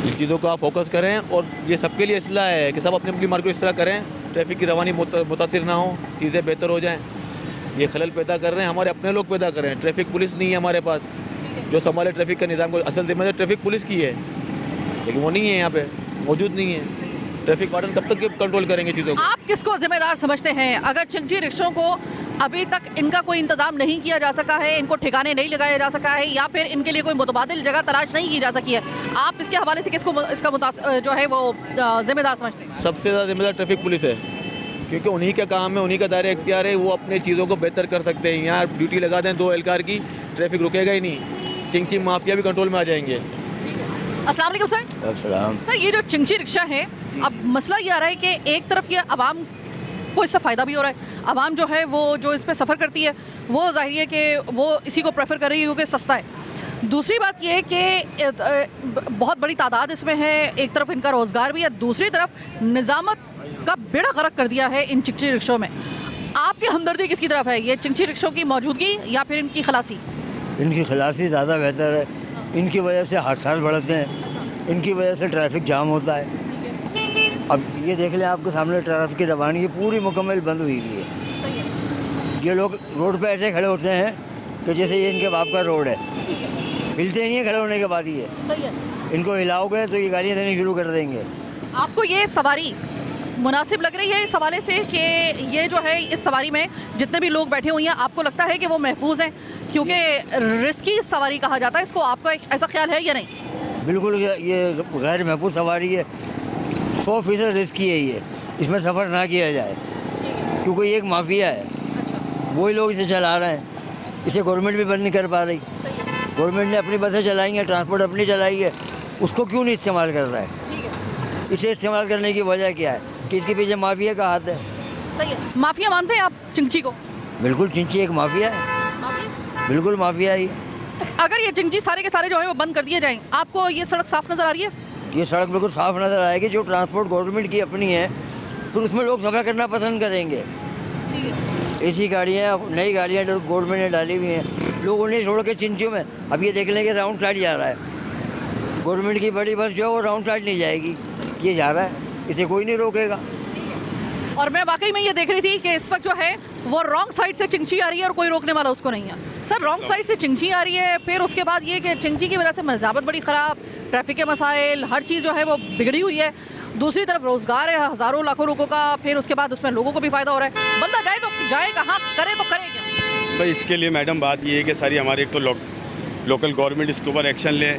इस चीज़ों को आप फोकस करें, और ये सबके लिए इसलिए है कि सब अपनी अपनी मार्केट इस तरह करें, ट्रैफिक की रवानी मुतासिर ना हो, चीज़ें बेहतर हो जाएँ। ये खलल पैदा कर रहे हैं, हमारे अपने लोग पैदा कर रहे हैं। ट्रैफिक पुलिस नहीं है हमारे पास जो संभाले ट्रैफिक का निज़ाम को। असल जिम्मेदारी ट्रैफिक पुलिस की है, लेकिन वो नहीं है, यहाँ पे मौजूद नहीं है। ट्रैफिक वार्डन कब तक कंट्रोल करेंगे चीज़ों को? आप किसको जिम्मेदार समझते हैं अगर चिंची रिक्शों को अभी तक इनका कोई इंतजाम नहीं किया जा सका है, इनको ठिकाने नहीं लगाया जा सका है, या फिर इनके लिए कोई मुतबादिल जगह तलाश नहीं की जा सकी है? आप इसके हवाले से किसको इसका जो है वो जिम्मेदार समझते हैं? सबसे ज़्यादा जिम्मेदार ट्रैफिक पुलिस है, क्योंकि उन्हीं का काम है, उन्हीं का दायरा इख्तियार है, वो अपने चीज़ों को बेहतर कर सकते हैं। यहाँ ड्यूटी लगा दें 2 एहलकार की, ट्रैफिक रुकेगा ही नहीं, चिंची माफिया भी कंट्रोल में आ जाएंगे। अस्सलाम वालेकुम सर। सर, ये जो चिंची रिक्शा है, अब मसला ये आ रहा है कि एक तरफ ये आवाम को इससे फ़ायदा भी हो रहा है। आवाम जो है वो जो इस पर सफ़र करती है वो जाहिर है कि वो इसी को प्रेफर कर रही है क्योंकि सस्ता है। दूसरी बात ये है कि बहुत बड़ी तादाद इसमें है, एक तरफ इनका रोज़गार भी है, दूसरी तरफ निज़ामत का बेड़ा गर्क कर दिया है इन चिंची रिक्शों में। आपकी हमदर्दी किसकी तरफ है, ये चिंची रिक्शों की मौजूदगी या फिर इनकी खलासी? इनकी खलासी ज़्यादा बेहतर है। इनकी वजह से हादसा बढ़ते हैं, इनकी वजह से ट्रैफिक जाम होता है। अब ये देख लें, आपके सामने ट्रैफिक की रवानगी पूरी मुकम्मल बंद हुई हुई है। सही है। ये लोग रोड पे ऐसे खड़े होते हैं कि जैसे ये इनके बाप का रोड है, हिलते नहीं है खड़े होने के बाद। ये सही है। इनको हिलाओगे तो ये गालियाँ देनी शुरू कर देंगे। आपको ये सवारी मुनासिब लग रही है इस हवाले से कि ये जो है इस सवारी में जितने भी लोग बैठे हुए हैं, आपको लगता है कि वो महफूज हैं? क्योंकि रिस्की सवारी कहा जाता है इसको, आपका ऐसा ख्याल है या नहीं? बिल्कुल, ये गैर महफूज सवारी है, 100% रिस्की है ये, इसमें सफ़र ना किया जाए क्योंकि ये एक माफिया है। वही लोग इसे चला रहे हैं, इसे गवर्नमेंट भी बंद नहीं कर पा रही। गवर्नमेंट ने अपनी बसें चलाई हैं, ट्रांसपोर्ट अपनी चलाई है, उसको क्यों नहीं इस्तेमाल कर रहा है? इसे इस्तेमाल करने की वजह क्या है कि इसके पीछे माफिया का हाथ है। सही है। माफिया मानते हैं आप चिंची को? बिल्कुल, चिंची एक माफिया है, बिल्कुल माफिया ही। अगर ये चिंची सारे के सारे जो है वो बंद कर दिए जाएं, आपको ये सड़क साफ नजर आ रही है? ये सड़क बिल्कुल साफ नज़र आएगी। जो ट्रांसपोर्ट गवर्नमेंट की अपनी है, फिर उसमें लोग सफ़र करना पसंद करेंगे। ऐसी गाड़ियाँ, नई गाड़ियाँ जो गवर्नमेंट ने डाली हुई हैं, लोग उन्हें छोड़ के चिंचियों में, अब ये देख लें कि राउंड साइड जा रहा है, गवर्नमेंट की बड़ी बस जो है वो राउंड साइड नहीं जाएगी, ये जा रहा है, इसे कोई नहीं रोकेगा। और मैं वाकई में ये देख रही थी कि इस वक्त जो है वो रॉन्ग साइड से चिंची आ रही है और कोई रोकने वाला उसको नहीं है। सर, रॉन्ग साइड से चिंची आ रही है, फिर उसके बाद ये कि चिंची की वजह से मज़ाबत बड़ी ख़राब, ट्रैफिक के मसाइल, हर चीज़ जो है वो बिगड़ी हुई है। दूसरी तरफ रोज़गार है हज़ारों लाखों लोगों का, फिर उसके बाद उसमें लोगों को भी फ़ायदा हो रहा है। बंदा जाए तो जाए कहाँ, करे तो करे क्या? भाई इसके लिए मैडम बात ये है कि सारी हमारे एक तो लोकल गवर्नमेंट इसके ऊपर एक्शन ले,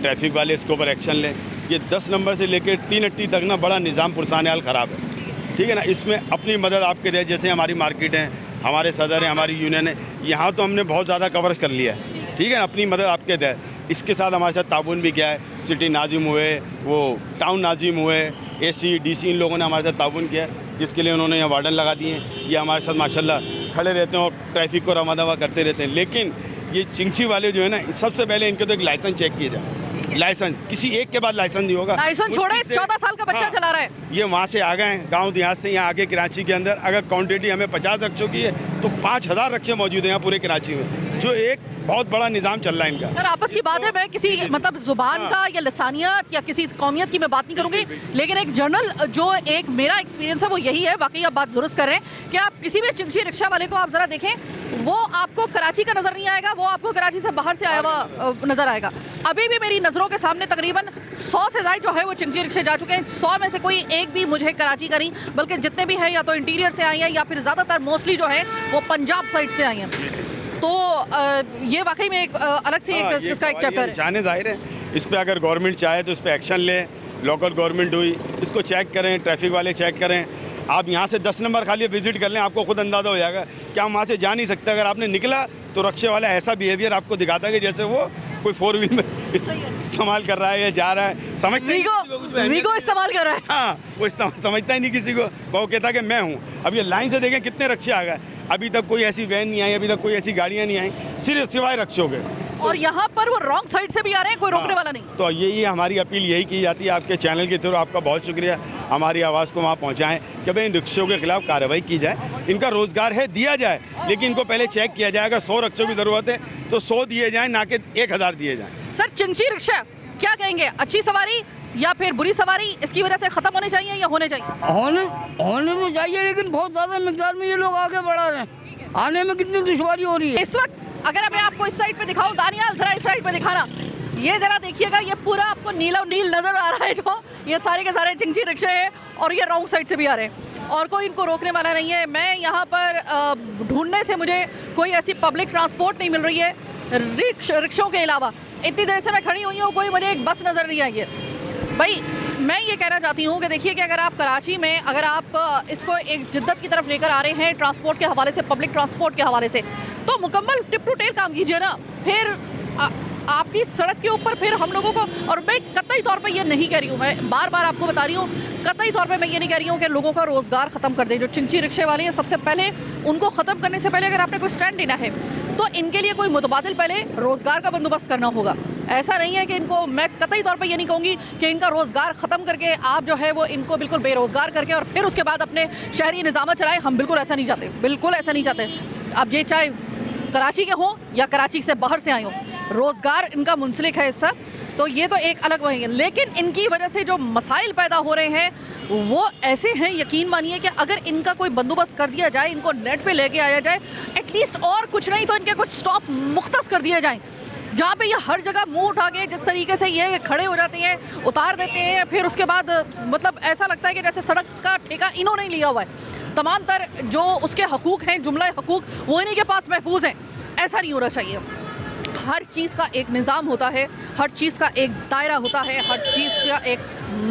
ट्रैफिक वाले इसके ऊपर एक्शन ले। ये 10 नंबर से लेकर 3 अट्टी तक ना बड़ा निज़ाम पुरसान हाल ख़राब है, ठीक है ना। इसमें अपनी मदद आपके दे, जैसे हमारी मार्केट है, हमारे सदर हैं, हमारी यूनियन है, यहाँ तो हमने बहुत ज़्यादा कवरेज कर लिया है, ठीक है ना। अपनी मदद आपके दे, इसके साथ हमारे साथ ताउन भी किया है। सिटी नाजिम हुए, वो टाउन नाजिम हुए, AC DC, इन लोगों ने हमारे साथ ताउन किया है, जिसके लिए उन्होंने यहाँ वार्डन लगा दिए हैं। ये हमारे साथ माशाल्लाह खड़े रहते हैं और ट्रैफिक को रवा दवा करते रहते हैं। लेकिन ये चिंची वाले जो है ना, सबसे पहले इनके तो एक लाइसेंस चेक किया जाए। लाइसेंस किसी एक के बाद लाइसेंस नहीं होगा। लाइसेंस छोड़े, 14 साल का बच्चा चला रहा है। ये वहाँ से आ गए हैं, गाँव देहात से यहाँ आगे कराची के अंदर। अगर क्वान्टिटी हमें 50 रिक्शों की है तो 5000 रिक्शे मौजूद हैं यहाँ पूरे कराची में, जो एक बहुत बड़ा निज़ाम चल रहा है इनका। सर, आपस की बात है, मैं किसी मतलब जुबान का या लसानियत या किसी कौमियत की मैं बात नहीं करूंगी, लेकिन एक जनरल जो एक मेरा एक्सपीरियंस है वो यही है। वाकई आप बात दुरुस्त कर रहे हैं कि आप किसी भी चिंची रिक्शा वाले को आप ज़रा देखें, वो आपको कराची का नज़र नहीं आएगा, वो आपको कराची से बाहर से आया हुआ नज़र आएगा। अभी भी मेरी नज़रों के सामने तकरीबन 100 से ज़ायद जो है वो चिंची रिक्शे जा चुके हैं। 100 में से कोई एक भी मुझे कराची का नहीं, बल्कि जितने भी हैं या तो इंटीरियर से आई हैं या फिर ज़्यादातर मोस्टली जो है वो पंजाब साइड से आई हैं। तो ये वाकई में एक अलग से एक इसका एक चैप्टर है। निशान ज़ाहिर है, इस पर अगर गवर्नमेंट चाहे तो इस पर एक्शन ले। लोकल गवर्नमेंट हुई, इसको चेक करें, ट्रैफिक वाले चेक करें। आप यहाँ से 10 नंबर खाली विजिट कर लें, आपको खुद अंदाज़ा हो जाएगा कि हम वहाँ से जा नहीं सकते। अगर आपने निकला तो रिक्शे वाला ऐसा बिहेवियर आपको दिखाता है कि जैसे वो कोई 4 व्हील में इस्तेमाल कर रहा है या जा रहा है, समझते वीगो इस्तेमाल कर रहा है। हाँ, वो समझता ही नहीं किसी को। वो कहता कि मैं हूँ। अब ये लाइन से देखें कितने रिक्शे आ गए, अभी तक कोई ऐसी वैन नहीं आई, अभी तक कोई ऐसी गाड़ियाँ नहीं आई, सिर्फ सिवाय रिक्शों के। और यहाँ पर वो रॉन्ग साइड से भी आ रहे हैं, कोई रोकने वाला नहीं। तो यही हमारी अपील यही की जाती है आपके चैनल के थ्रू। आपका बहुत शुक्रिया, हमारी आवाज़ को वहाँ पहुँचाएँ कि भाई इन रिक्शों के खिलाफ कार्रवाई की जाए। इनका रोज़गार है, दिया जाए, लेकिन इनको पहले चेक किया जाए। अगर 100 रिक्शों की ज़रूरत है तो 100 दिए जाएँ, ना कि 1000 दिए जाएँ। सर, चिंची रिक्शा क्या कहेंगे, अच्छी सवारी या फिर बुरी सवारी, इसकी वजह से ख़त्म होने चाहिए या होने चाहिए? होने तो चाहिए, लेकिन बहुत ज़्यादा मिकदार में ये लोग आगे बढ़ा रहे हैं, आने में कितनी दुश्वारी हो रही है इस वक्त। अगर मैं आपको इस साइड पे दिखाऊं, दानियाल जरा इस साइड पे दिखाना, ये जरा देखिएगा, ये पूरा आपको नीला नील नजर आ रहा है। जो ये सारे के सारे चिंची रिक्शे हैं और ये रॉन्ग साइड से भी आ रहे हैं और कोई इनको रोकने वाला नहीं है। मैं यहाँ पर ढूंढने से मुझे कोई ऐसी पब्लिक ट्रांसपोर्ट नहीं मिल रही है रिक्शों के अलावा। इतनी देर से मैं खड़ी हुई हूँ, कोई मुझे एक बस नज़र नहीं आई है। भाई, मैं ये कहना चाहती हूँ कि देखिए कि अगर आप कराची में अगर आप इसको एक जिद्दत की तरफ लेकर आ रहे हैं ट्रांसपोर्ट के हवाले से, पब्लिक ट्रांसपोर्ट के हवाले से, तो मुकम्मल टिप टू टेल काम कीजिए ना। फिर आपकी सड़क के ऊपर फिर हम लोगों को, और मैं कतई तौर पे ये नहीं कह रही हूँ, मैं बार बार आपको बता रही हूँ, कतई तौर पे मैं ये नहीं कह रही हूँ कि लोगों का रोज़गार ख़त्म कर दें। जो चिंची रिक्शे वाले हैं, सबसे पहले उनको ख़त्म करने से पहले अगर आपने कोई स्टैंड लेना है तो इनके लिए कोई मुतबादिल पहले रोज़गार का बंदोबस्त करना होगा। ऐसा नहीं है कि इनको, मैं कतई तौर पे ये नहीं कहूँगी कि इनका रोज़गार ख़त्म करके आप जो है वो इनको बिल्कुल बेरोज़गार करके और फिर उसके बाद अपने शहरी निज़ाम चलाएं। हम बिल्कुल ऐसा नहीं चाहते, बिल्कुल ऐसा नहीं चाहते। अब ये चाहे कराची के हों या कराची से बाहर से आए हों, रोज़गार इनका मुंसलिक है इससे। तो ये तो एक अलग वही है, लेकिन इनकी वजह से जो मसाइल पैदा हो रहे हैं वो ऐसे हैं, यकीन मानिए कि अगर इनका कोई बंदोबस्त कर दिया जाए, इनको नेट पे लेके आया जाए, एटलीस्ट और कुछ नहीं तो इनके कुछ स्टॉप मुख्तस कर दिए जाएं, जहाँ पे ये हर जगह मुंह उठा के जिस तरीके से ये खड़े हो जाते हैं, उतार देते हैं, फिर उसके बाद मतलब ऐसा लगता है कि जैसे सड़क का ठेका इन्होंने ही लिया हुआ है। तमाम तर जो उसके हकूक़ हैं, जुमला हकूक़, वो इन्हीं के पास महफूज हैं। ऐसा नहीं होना चाहिए। हर चीज़ का एक निज़ाम होता है, हर चीज़ का एक दायरा होता है, हर चीज़ का एक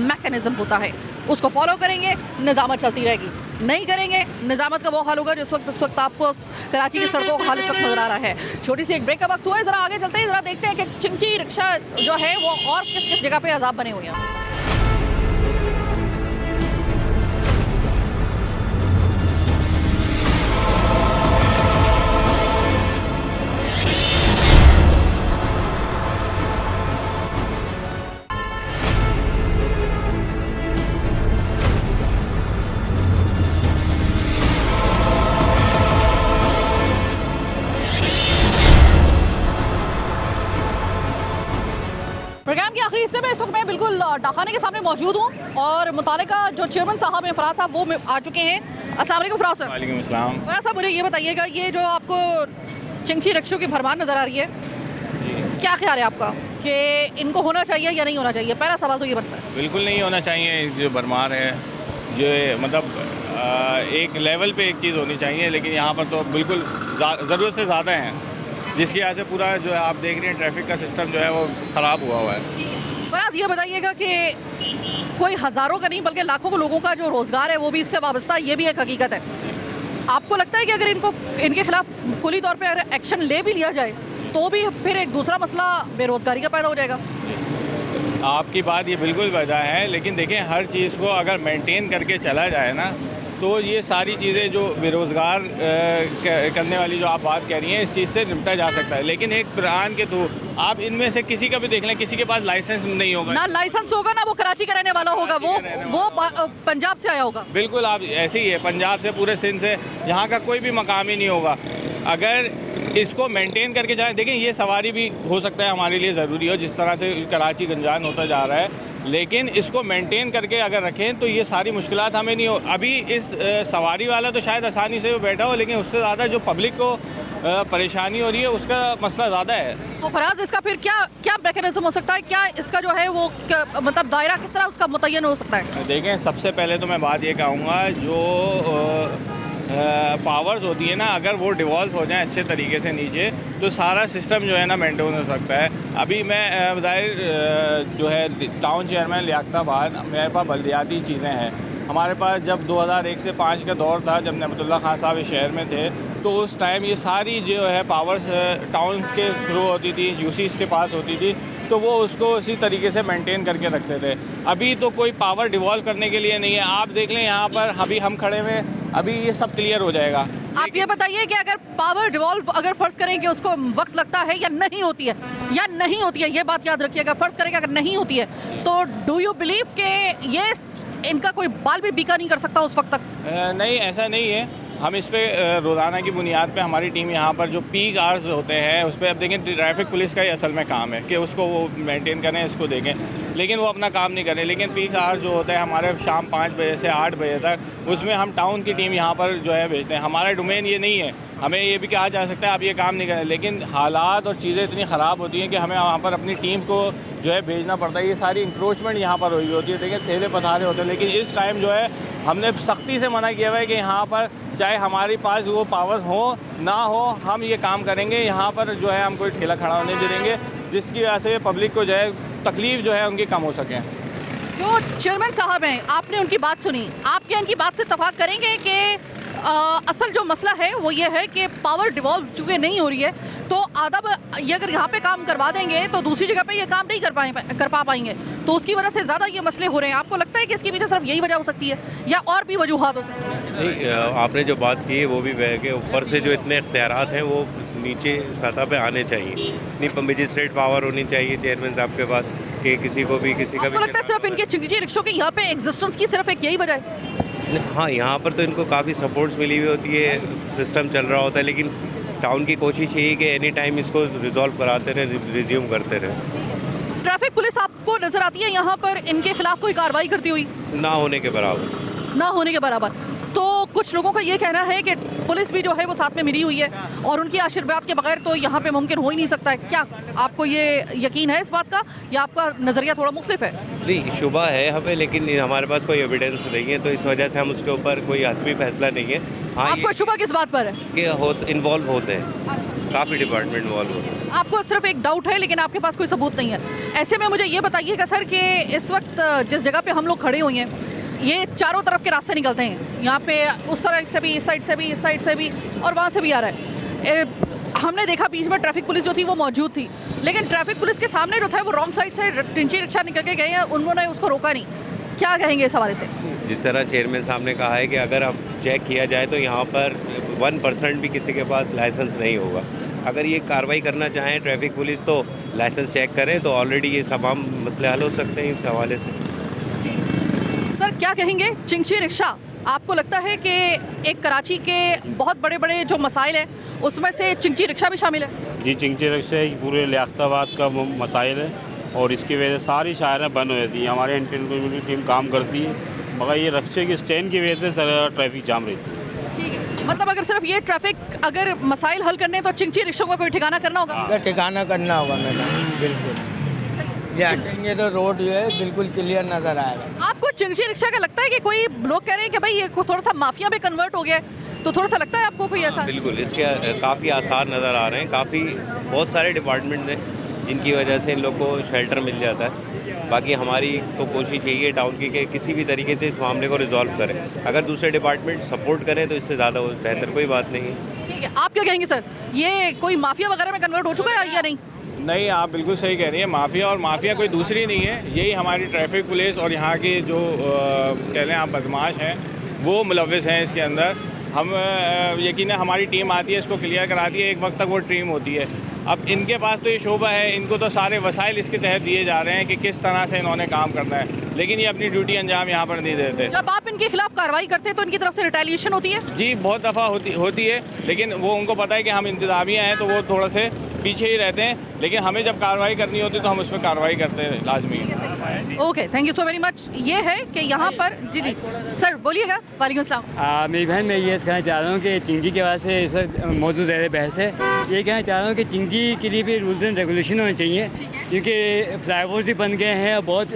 मैकेनिज़्म होता है। उसको फॉलो करेंगे, निज़ामत चलती रहेगी। नहीं करेंगे, निज़ामत का वो हाल होगा जिस वक्त इस वक्त आपको कराची की सड़कों का हाल इस वक्त नज़र आ रहा है। छोटी सी एक ब्रेक का वक्त हुआ है, ज़रा आगे चलते हैं, ज़रा देखते हैं कि चिंची रिक्शा जो है वो और किस किस जगह पे अजाब बने हुए हैं। प्रोग्राम के आखिरी हिस्से में इस वक्त मैं बिल्कुल डाखाने के सामने मौजूद हूँ और मुतालिका जो चेयरमैन साहब हैं, फराज साहब, वो आ चुके हैं। अस्सलाम वालेकुम फराज साहब। वालेकुम अस्सलाम। फराज साहब, मुझे ये बताइएगा, ये जो आपको चिंची रिक्शों की भरमार नज़र आ रही है, क्या ख्याल है आपका कि इनको होना चाहिए या नहीं होना चाहिए? पहला सवाल तो ये बनता है। बिल्कुल नहीं होना चाहिए। जो भरमार है, ये मतलब एक लेवल पे एक चीज़ होनी चाहिए, लेकिन यहाँ पर तो बिल्कुल ज़रूरत से ज़्यादा हैं, जिसकी वजह से पूरा जो है आप देख रहे हैं ट्रैफिक का सिस्टम जो है वो ख़राब हुआ हुआ है। फराज, ये बताइएगा कि कोई हज़ारों का नहीं बल्कि लाखों के लोगों का जो रोज़गार है वो भी इससे वाबस्ता है, ये भी एक हकीकत है। आपको लगता है कि अगर इनके खिलाफ कुली तौर पे अगर एक्शन ले भी लिया जाए तो भी फिर एक दूसरा मसला बेरोज़गारी का पैदा हो जाएगा? आपकी बात ये बिल्कुल वजह है, लेकिन देखें हर चीज़ को अगर मेंटेन करके चला जाए ना, तो ये सारी चीज़ें जो बेरोज़गार करने वाली जो आप बात कह रही हैं, इस चीज़ से निपटा जा सकता है। लेकिन एक प्लान के थ्रू आप इनमें से किसी का भी देख लें, किसी के पास लाइसेंस नहीं होगा, ना लाइसेंस होगा, ना वो कराची का रहने वाला होगा, वो पंजाब से आया होगा। बिल्कुल, आप ऐसे ही है, पंजाब से, पूरे सिंध से, यहाँ का कोई भी मकाम ही नहीं होगा। अगर इसको मेंटेन करके जाए, देखें ये सवारी भी हो सकता है हमारे लिए ज़रूरी हो, जिस तरह से कराची गंजान होता जा रहा है, लेकिन इसको मेंटेन करके अगर रखें तो ये सारी मुश्किलात हमें नहीं हो। अभी इस सवारी वाला तो शायद आसानी से वो बैठा हो, लेकिन उससे ज़्यादा जो पब्लिक को परेशानी हो रही है उसका मसला ज़्यादा है। तो फराज, इसका फिर क्या मैकेनिज्म हो सकता है? क्या इसका जो है वो मतलब दायरा किस तरह उसका मुतय्यन हो सकता है? देखें, सबसे पहले तो मैं बात ये कहूँगा, जो पावर्स होती है ना, अगर वो डिवॉल्व हो जाए अच्छे तरीके से नीचे, तो सारा सिस्टम जो है ना मेंटेन हो सकता है। अभी मैं ज़ाहिर जो है टाउन चेयरमैन लियाकताबाद, मेरे पास बल्दियाती चीज़ें हैं। हमारे पास जब 2001 से 5 का दौर था, जब नेमतुल्लाह खान साहब इस शहर में थे, तो उस टाइम ये सारी जो है पावर्स टाउन्स के थ्रू होती थी, यूसीस के पास होती थी, तो वो उसको उसी तरीके से मेंटेन करके रखते थे। अभी तो कोई पावर डिवॉल्व करने के लिए नहीं है। आप देख लें यहाँ पर अभी हम खड़े हुए, अभी ये सब क्लियर हो जाएगा। आप ये बताइए कि अगर पावर डिवॉल्व अगर फ़र्ज़ करें कि उसको वक्त लगता है या नहीं होती है, ये बात याद रखिएगा। फ़र्ज़ करें कि अगर नहीं होती है तो डू यू बिलीव कि ये इनका कोई बाल भी बीका नहीं कर सकता उस वक्त तक? नहीं, ऐसा नहीं है। हम इस पे रोज़ाना की बुनियाद पे हमारी टीम यहाँ पर जो पीक आवर्स होते हैं उस पर, अब देखें ट्रैफिक पुलिस का ही असल में काम है कि उसको वो मेंटेन करें, इसको देखें, लेकिन वो अपना काम नहीं करें। लेकिन पीक आवर्स जो होता है हमारे शाम 5 बजे से 8 बजे तक, उसमें हम टाउन की टीम यहाँ पर जो है भेजते हैं। हमारा डोमेन ये नहीं है, हमें ये भी कहा जा सकता है आप ये काम नहीं करें, लेकिन हालात और चीज़ें इतनी ख़राब होती हैं कि हमें वहाँ पर अपनी टीम को जो है भेजना पड़ता है। ये सारी इंक्रोचमेंट यहाँ पर हुई होती है, देखिए ठेले पथारे होते हैं, लेकिन इस टाइम जो है हमने सख्ती से मना किया हुआ है कि यहाँ पर चाहे हमारे पास वो पावर हो ना हो, हम ये काम करेंगे। यहाँ पर जो है हम कोई ठेला खड़ा होने नहीं देंगे, जिसकी वजह से पब्लिक को जो है तकलीफ़ जो है उनकी कम हो सके। जो चेयरमैन साहब हैं, आपने उनकी बात सुनी, आप क्या इनकी बात से इत्तफाक करेंगे कि असल जो मसला है वो ये है कि पावर डिवॉल्व चूँकि नहीं हो रही है, तो आधा ये अगर यहाँ पे काम करवा देंगे तो दूसरी जगह पे ये काम नहीं कर पाएंगे, तो उसकी वजह से ज़्यादा ये मसले हो रहे हैं? आपको लगता है कि इसकी वजह सिर्फ यही वजह हो सकती है या और भी वजूहात हो सकती है? नहीं, आपने जो बात की है वो भी है कि ऊपर से जो इतने इख्तियारात हैं वो नीचे सतह पे आने चाहिए। इतनी मजिस्ट्रेट पावर होनी चाहिए चेयरमैन साहब के पास कि किसी को भी किसी का भी। लगता है सिर्फ इनके चिंची रिक्शों के यहाँ पे एग्जिस्टेंस की सिर्फ एक यही वजह है? हाँ, यहाँ पर तो इनको काफ़ी सपोर्ट्स मिली हुई होती है, सिस्टम चल रहा होता है, लेकिन टाउन की कोशिश यही कि एनी टाइम इसको रिजॉल्व कराते रहे, रिज्यूम करते रहे। ट्रैफिक पुलिस आपको नजर आती है यहाँ पर इनके खिलाफ कोई कार्रवाई करती हुई? ना होने के बराबर। ना होने के बराबर। तो कुछ लोगों का ये कहना है कि पुलिस भी जो है वो साथ में मिली हुई है और उनकी आशीर्वाद के बगैर तो यहाँ पे मुमकिन हो ही नहीं सकता है। क्या आपको ये यकीन है इस बात का या आपका नज़रिया थोड़ा मुख्तलिफ है? नहीं, शुबा है हमें, लेकिन हमारे पास कोई एविडेंस नहीं है, तो इस वजह से हम उसके ऊपर कोई हतमी फैसला नहीं है। हाँ, आपको शुबा किस बात पर है? कि इन्वॉल्व होते हैं, काफ़ी डिपार्टमेंट इन्वॉल्व होते हैं। आपको सिर्फ एक डाउट है लेकिन आपके पास कोई सबूत नहीं है। ऐसे में मुझे ये बताइएगा सर कि इस वक्त जिस जगह पे हम लोग खड़े हुए हैं ये चारों तरफ के रास्ते निकलते हैं, यहाँ पे उस तरह से भी, इस साइड से भी, इस साइड से भी और वहाँ से भी आ रहा है। हमने देखा बीच में ट्रैफिक पुलिस जो थी वो मौजूद थी, लेकिन ट्रैफिक पुलिस के सामने जो था वो रॉन्ग साइड से टिंची रिक्शा निकल के गए हैं, उन्होंने उसको रोका नहीं। क्या कहेंगे इस हवाले से? जिस तरह चेयरमैन साहब ने कहा है कि अगर अब चेक किया जाए तो यहाँ पर 1% भी किसी के पास लाइसेंस नहीं होगा। अगर ये कार्रवाई करना चाहें ट्रैफिक पुलिस तो लाइसेंस चेक करें, तो ऑलरेडी ये तमाम मसले हल हो सकते हैं इस हवाले से। सर क्या कहेंगे, चिंची रिक्शा आपको लगता है कि एक कराची के बहुत बड़े बड़े जो मसाइल हैं उसमें से चिंची रिक्शा भी शामिल है? जी, चिंची रिक्शा पूरे लियाकताबाद का मसाइल है और इसकी वजह से सारी शायरें बंद हो जाती हैं। हमारे एंटी कम्युनिटी टीम काम करती है, मगर ये रिक्शे की स्टैंड की वजह से ट्रैफिक जाम रहती है। ठीक है, मतलब अगर सिर्फ ये ट्रैफिक अगर मसाइल हल करने तो चिंची रिक्शों का कोई ठिकाना करना होगा? ठिकाना करना होगा मैडम, बिल्कुल। ये तो रोड जो है बिल्कुल क्लियर नज़र आएगा। आपको चिंची रिक्शा का लगता है कि कोई लोग कह रहे हैं कि भाई ये थोड़ा सा माफिया में कन्वर्ट हो गया है, तो थोड़ा सा लगता है आपको कोई ऐसा? बिल्कुल, इसके काफ़ी आसार नज़र आ रहे हैं। काफ़ी बहुत सारे डिपार्टमेंट हैं जिनकी वजह से इन लोग को शेल्टर मिल जाता है। बाकी हमारी तो कोशिश यही है टाउन की कि किसी भी तरीके से इस मामले को रिजॉल्व करें। अगर दूसरे डिपार्टमेंट सपोर्ट करें तो इससे ज़्यादा बेहतर कोई बात नहीं है। ठीक है, आप क्या कहेंगे सर, ये कोई माफिया वगैरह में कन्वर्ट हो चुका है या नहीं? नहीं, आप बिल्कुल सही कह रही हैं। माफिया और माफिया कोई दूसरी नहीं है, यही हमारी ट्रैफिक पुलिस और यहाँ की जो कह लें आप बदमाश हैं वो मुलव्विस हैं इसके अंदर। हम यकीन है हमारी टीम आती है, इसको क्लियर कराती है, एक वक्त तक वो टीम होती है। अब इनके पास तो ये शोबा है, इनको तो सारे वसाइल इसके तहत दिए जा रहे हैं कि किस तरह से इन्होंने काम करना है, लेकिन ये अपनी ड्यूटी अंजाम यहाँ पर नहीं देते। जब आप इनके खिलाफ कार्रवाई करते हैं तो इनकी तरफ से रिटेलिएशन होती है? जी, बहुत दफ़ा होती है, लेकिन वो उनको पता है कि हम इंतजामिया हैं तो वो थोड़ा से पीछे ही रहते हैं, लेकिन हमें जब कार्रवाई करनी होती है तो हम उसमें कार्रवाई करते हैं लाजमी। Okay, thank you so very much. ये है कि यहाँ पर जी सर बोलिएगा। वालेकुम अस्सलाम। मेरी बहन, मैं ये कहना चाह रहा हूँ कि चिंगी के बाद से इस वक्त मौजूद ज़ेर बहस है। ये कहना चाह रहा हूँ कि चिंगी के लिए भी रूल्स एंड रेगुलेशन होने चाहिए, क्योंकि फ्लाईओवर्स भी बन गए हैं और बहुत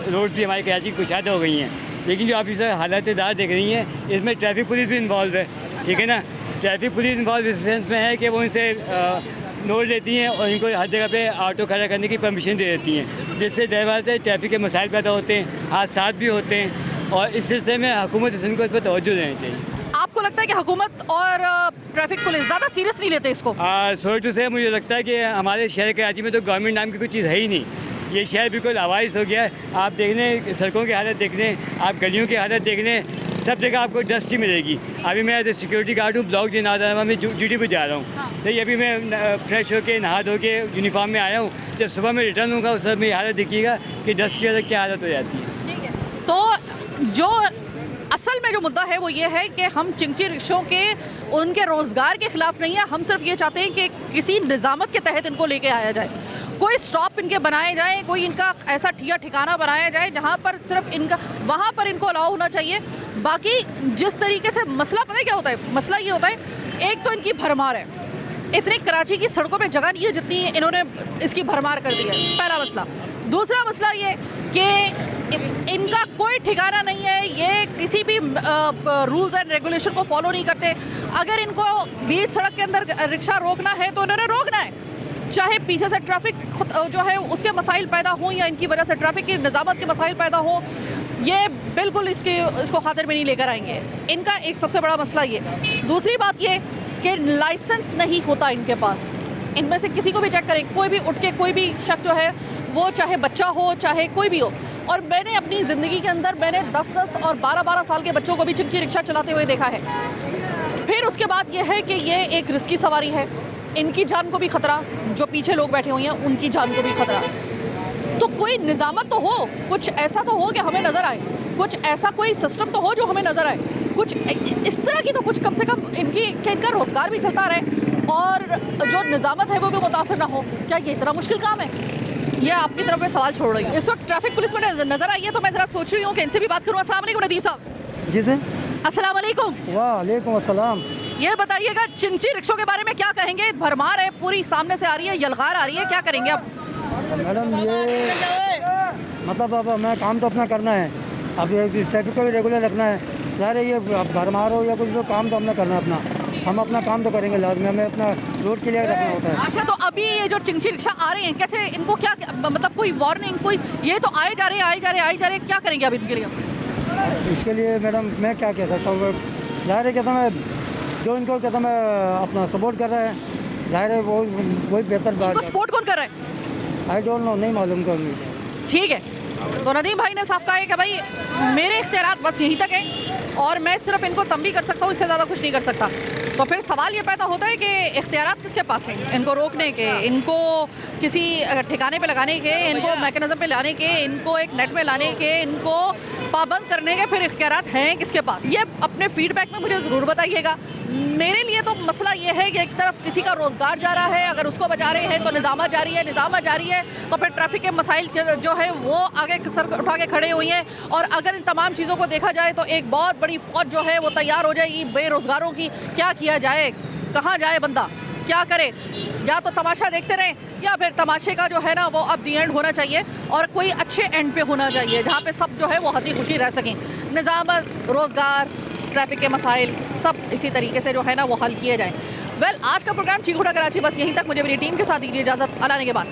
रोड भी हमारी कराची की कुशादा हो गई हैं, लेकिन जो आप इस हालात देख रही हैं इसमें ट्रैफिक पुलिस भी इन्वॉल्व है। ठीक है ना, ट्रैफिक पुलिस इन्वॉल्व इस सेंस में है कि वो इनसे नोट लेती हैं और इनको हर जगह पे ऑटो खड़ा करने की परमिशन दे देती हैं, जिससे दरअसल से ट्रैफिक के मसाइल पैदा होते हैं, हादसा भी होते हैं, और इस सिलसिले में हुकूमत को इस पर तवज्जो देनी चाहिए। आपको लगता है कि हुकूमत और ट्रैफिक पुलिस ज़्यादा सीरियस नहीं लेते इसको? सॉरी टू से मुझे लगता है कि हमारे शहर कराची में तो गवर्नमेंट नाम की कोई चीज़ है ही नहीं। ये शहर बिल्कुल आवाज़ हो गया है। आप देख लें, सड़कों की हालत देख लें, आप गलियों की हालत देख लें, सब जगह आपको डस्ट ही मिलेगी। अभी मैं एज ए सिक्योरिटी गार्ड हूँ, ब्लॉक दिन आधा में ड्यूटी पर जा रहा हूँ। सही, अभी मैं फ्रेश होकर नहा धो के यूनिफॉर्म में आया हूँ। जब सुबह मैं रिटर्न होगा उस समय मेरी हालत देखिएगा कि डस्ट की वजह क्या हालत हो जाती है। ठीक है, तो जो असल में जो मुद्दा है वो ये है कि हम चिंची रिक्शों के उनके रोज़गार के ख़िलाफ़ नहीं है, हम सिर्फ ये चाहते हैं कि किसी निज़ामत के तहत इनको लेके आया जाए, कोई स्टॉप इनके बनाए जाए, कोई इनका ऐसा ठिकाना बनाया जाए जहाँ पर सिर्फ इनका वहाँ पर इनको अलाउ होना चाहिए। बाकी जिस तरीके से मसला, पता है क्या होता है, मसला ये होता है, एक तो इनकी भरमार है, इतनी कराची की सड़कों पे जगह नहीं है जितनी इन्होंने इसकी भरमार कर दी है, पहला मसला। दूसरा मसला ये कि इनका कोई ठिकाना नहीं है, ये किसी भी रूल्स एंड रेगुलेशन को फॉलो नहीं करते। अगर इनको बीच सड़क के अंदर रिक्शा रोकना है तो इन्होंने रोकना है, चाहे पीछे से ट्रैफिक जो है उसके मसाइल पैदा हों या इनकी वजह से ट्रैफिक की निज़ामत के मसाइल पैदा हों, ये बिल्कुल इसको खातिर में नहीं लेकर आएंगे। इनका एक सबसे बड़ा मसला ये। दूसरी बात ये कि लाइसेंस नहीं होता इनके पास। इनमें से किसी को भी चेक करें, कोई भी उठ के, कोई भी शख्स जो है वो चाहे बच्चा हो चाहे कोई भी हो, और मैंने अपनी ज़िंदगी के अंदर मैंने 10-10 और 12-12 साल के बच्चों को भी चिंची रिक्शा चलाते हुए देखा है। फिर उसके बाद ये है कि ये एक रिस्की सवारी है, इनकी जान को भी खतरा, जो पीछे लोग बैठे हुए हैं उनकी जान को भी खतरा। तो कोई निज़ामत तो हो, कुछ ऐसा तो हो कि हमें नज़र आए, कुछ ऐसा कोई सिस्टम तो हो जो हमें नज़र आए, कुछ इस तरह की तो कुछ कम से कम इनका रोज़गार भी चलता रहे और जो निज़ामत है वो भी मुतासर ना हो। क्या ये इतना मुश्किल काम है? ये आपकी तरफ में सवाल छोड़ रही है। इस वक्त ट्रैफिक पुलिस में नजर आई है, तो मैं जरा सोच रही हूँ कि इनसे भी बात करूँ। अस्सलाम वालेकुम नदीम साहब। जी सर। अस्सलाम वालेकुम। वालेकुम अस्सलाम। ये बताइएगा, चिंची रिक्शों के बारे में क्या कहेंगे? भरमार है, पूरी सामने से आ रही है, यलगार आ रही है, क्या करेंगे अब? मैडम ये मतलब अब हमें काम तो अपना करना है, अब ट्रैफिक को भी रेगुलर रखना है। यार ये भरमार हो या कुछ तो काम तो हमने करना है अपना, हम अपना काम तो करेंगे, लाजमी हमें अपना रोड क्लियर रखना होता है। अच्छा, तो अभी ये जो चिंची रिक्शा आ रहे हैं, कैसे इनको क्या मतलब कोई वार्निंग, कोई ये तो आए जा रहे हैं, क्या करेंगे अब इनके लिए? इसके लिए मैडम मैं क्या कह सकता हूँ, ज़ाहिर है कहता मैं जो इनको कहता मैं अपना सपोर्ट कर रहा है, ज़ाहिर है वही बेहतर बात है। सपोर्ट कौन कर रहा है? आई डोंट नो, नहीं मालूम करूँगी। ठीक है, तो नदीम भाई ने साफ कहा है कि भाई मेरे इख्तियारात बस यहीं तक हैं और मैं सिर्फ इनको तंबी कर सकता हूँ, इससे ज़्यादा कुछ नहीं कर सकता। तो फिर सवाल ये पैदा होता है कि इख्तियारात किसके पास हैं? इनको रोकने के, इनको किसी ठिकाने पे लगाने के, इनको मैकेनिज्म पे लाने के, इनको एक नेट में लाने के, इनको पाबंद करने के फिर इख्तियारात हैं किसके पास? ये अपने फीडबैक में मुझे ज़रूर बताइएगा। मेरे लिए तो मसला ये है कि एक तरफ किसी का रोज़गार जा रहा है, अगर उसको बचा रहे हैं तो निज़ामत जारी है, निज़ामत जारी है तो फिर ट्रैफिक के मसाइल जो है वो आगे सर उठा के खड़े हुई हैं। और अगर इन तमाम चीज़ों को देखा जाए तो एक बहुत बड़ी फौज जो है वो तैयार हो जाएगी बेरोज़गारों की। क्या किया जाए, कहाँ जाए बंदा, क्या करे? या तो तमाशा देखते रहें या फिर तमाशे का जो है ना वो अब दी एंड होना चाहिए और कोई अच्छे एंड पे होना चाहिए जहाँ पे सब जो है वो हंसी खुशी रह सकें। निज़ामत, रोज़गार, ट्रैफिक के मसाइल सब इसी तरीके से जो है ना वो हल किए जाएँ। वेल, आज का प्रोग्राम चीख उठा कराची बस यहीं तक। मुझे मेरी टीम के साथ दीजिए इजाज़त। अल्लाह ने के बाद।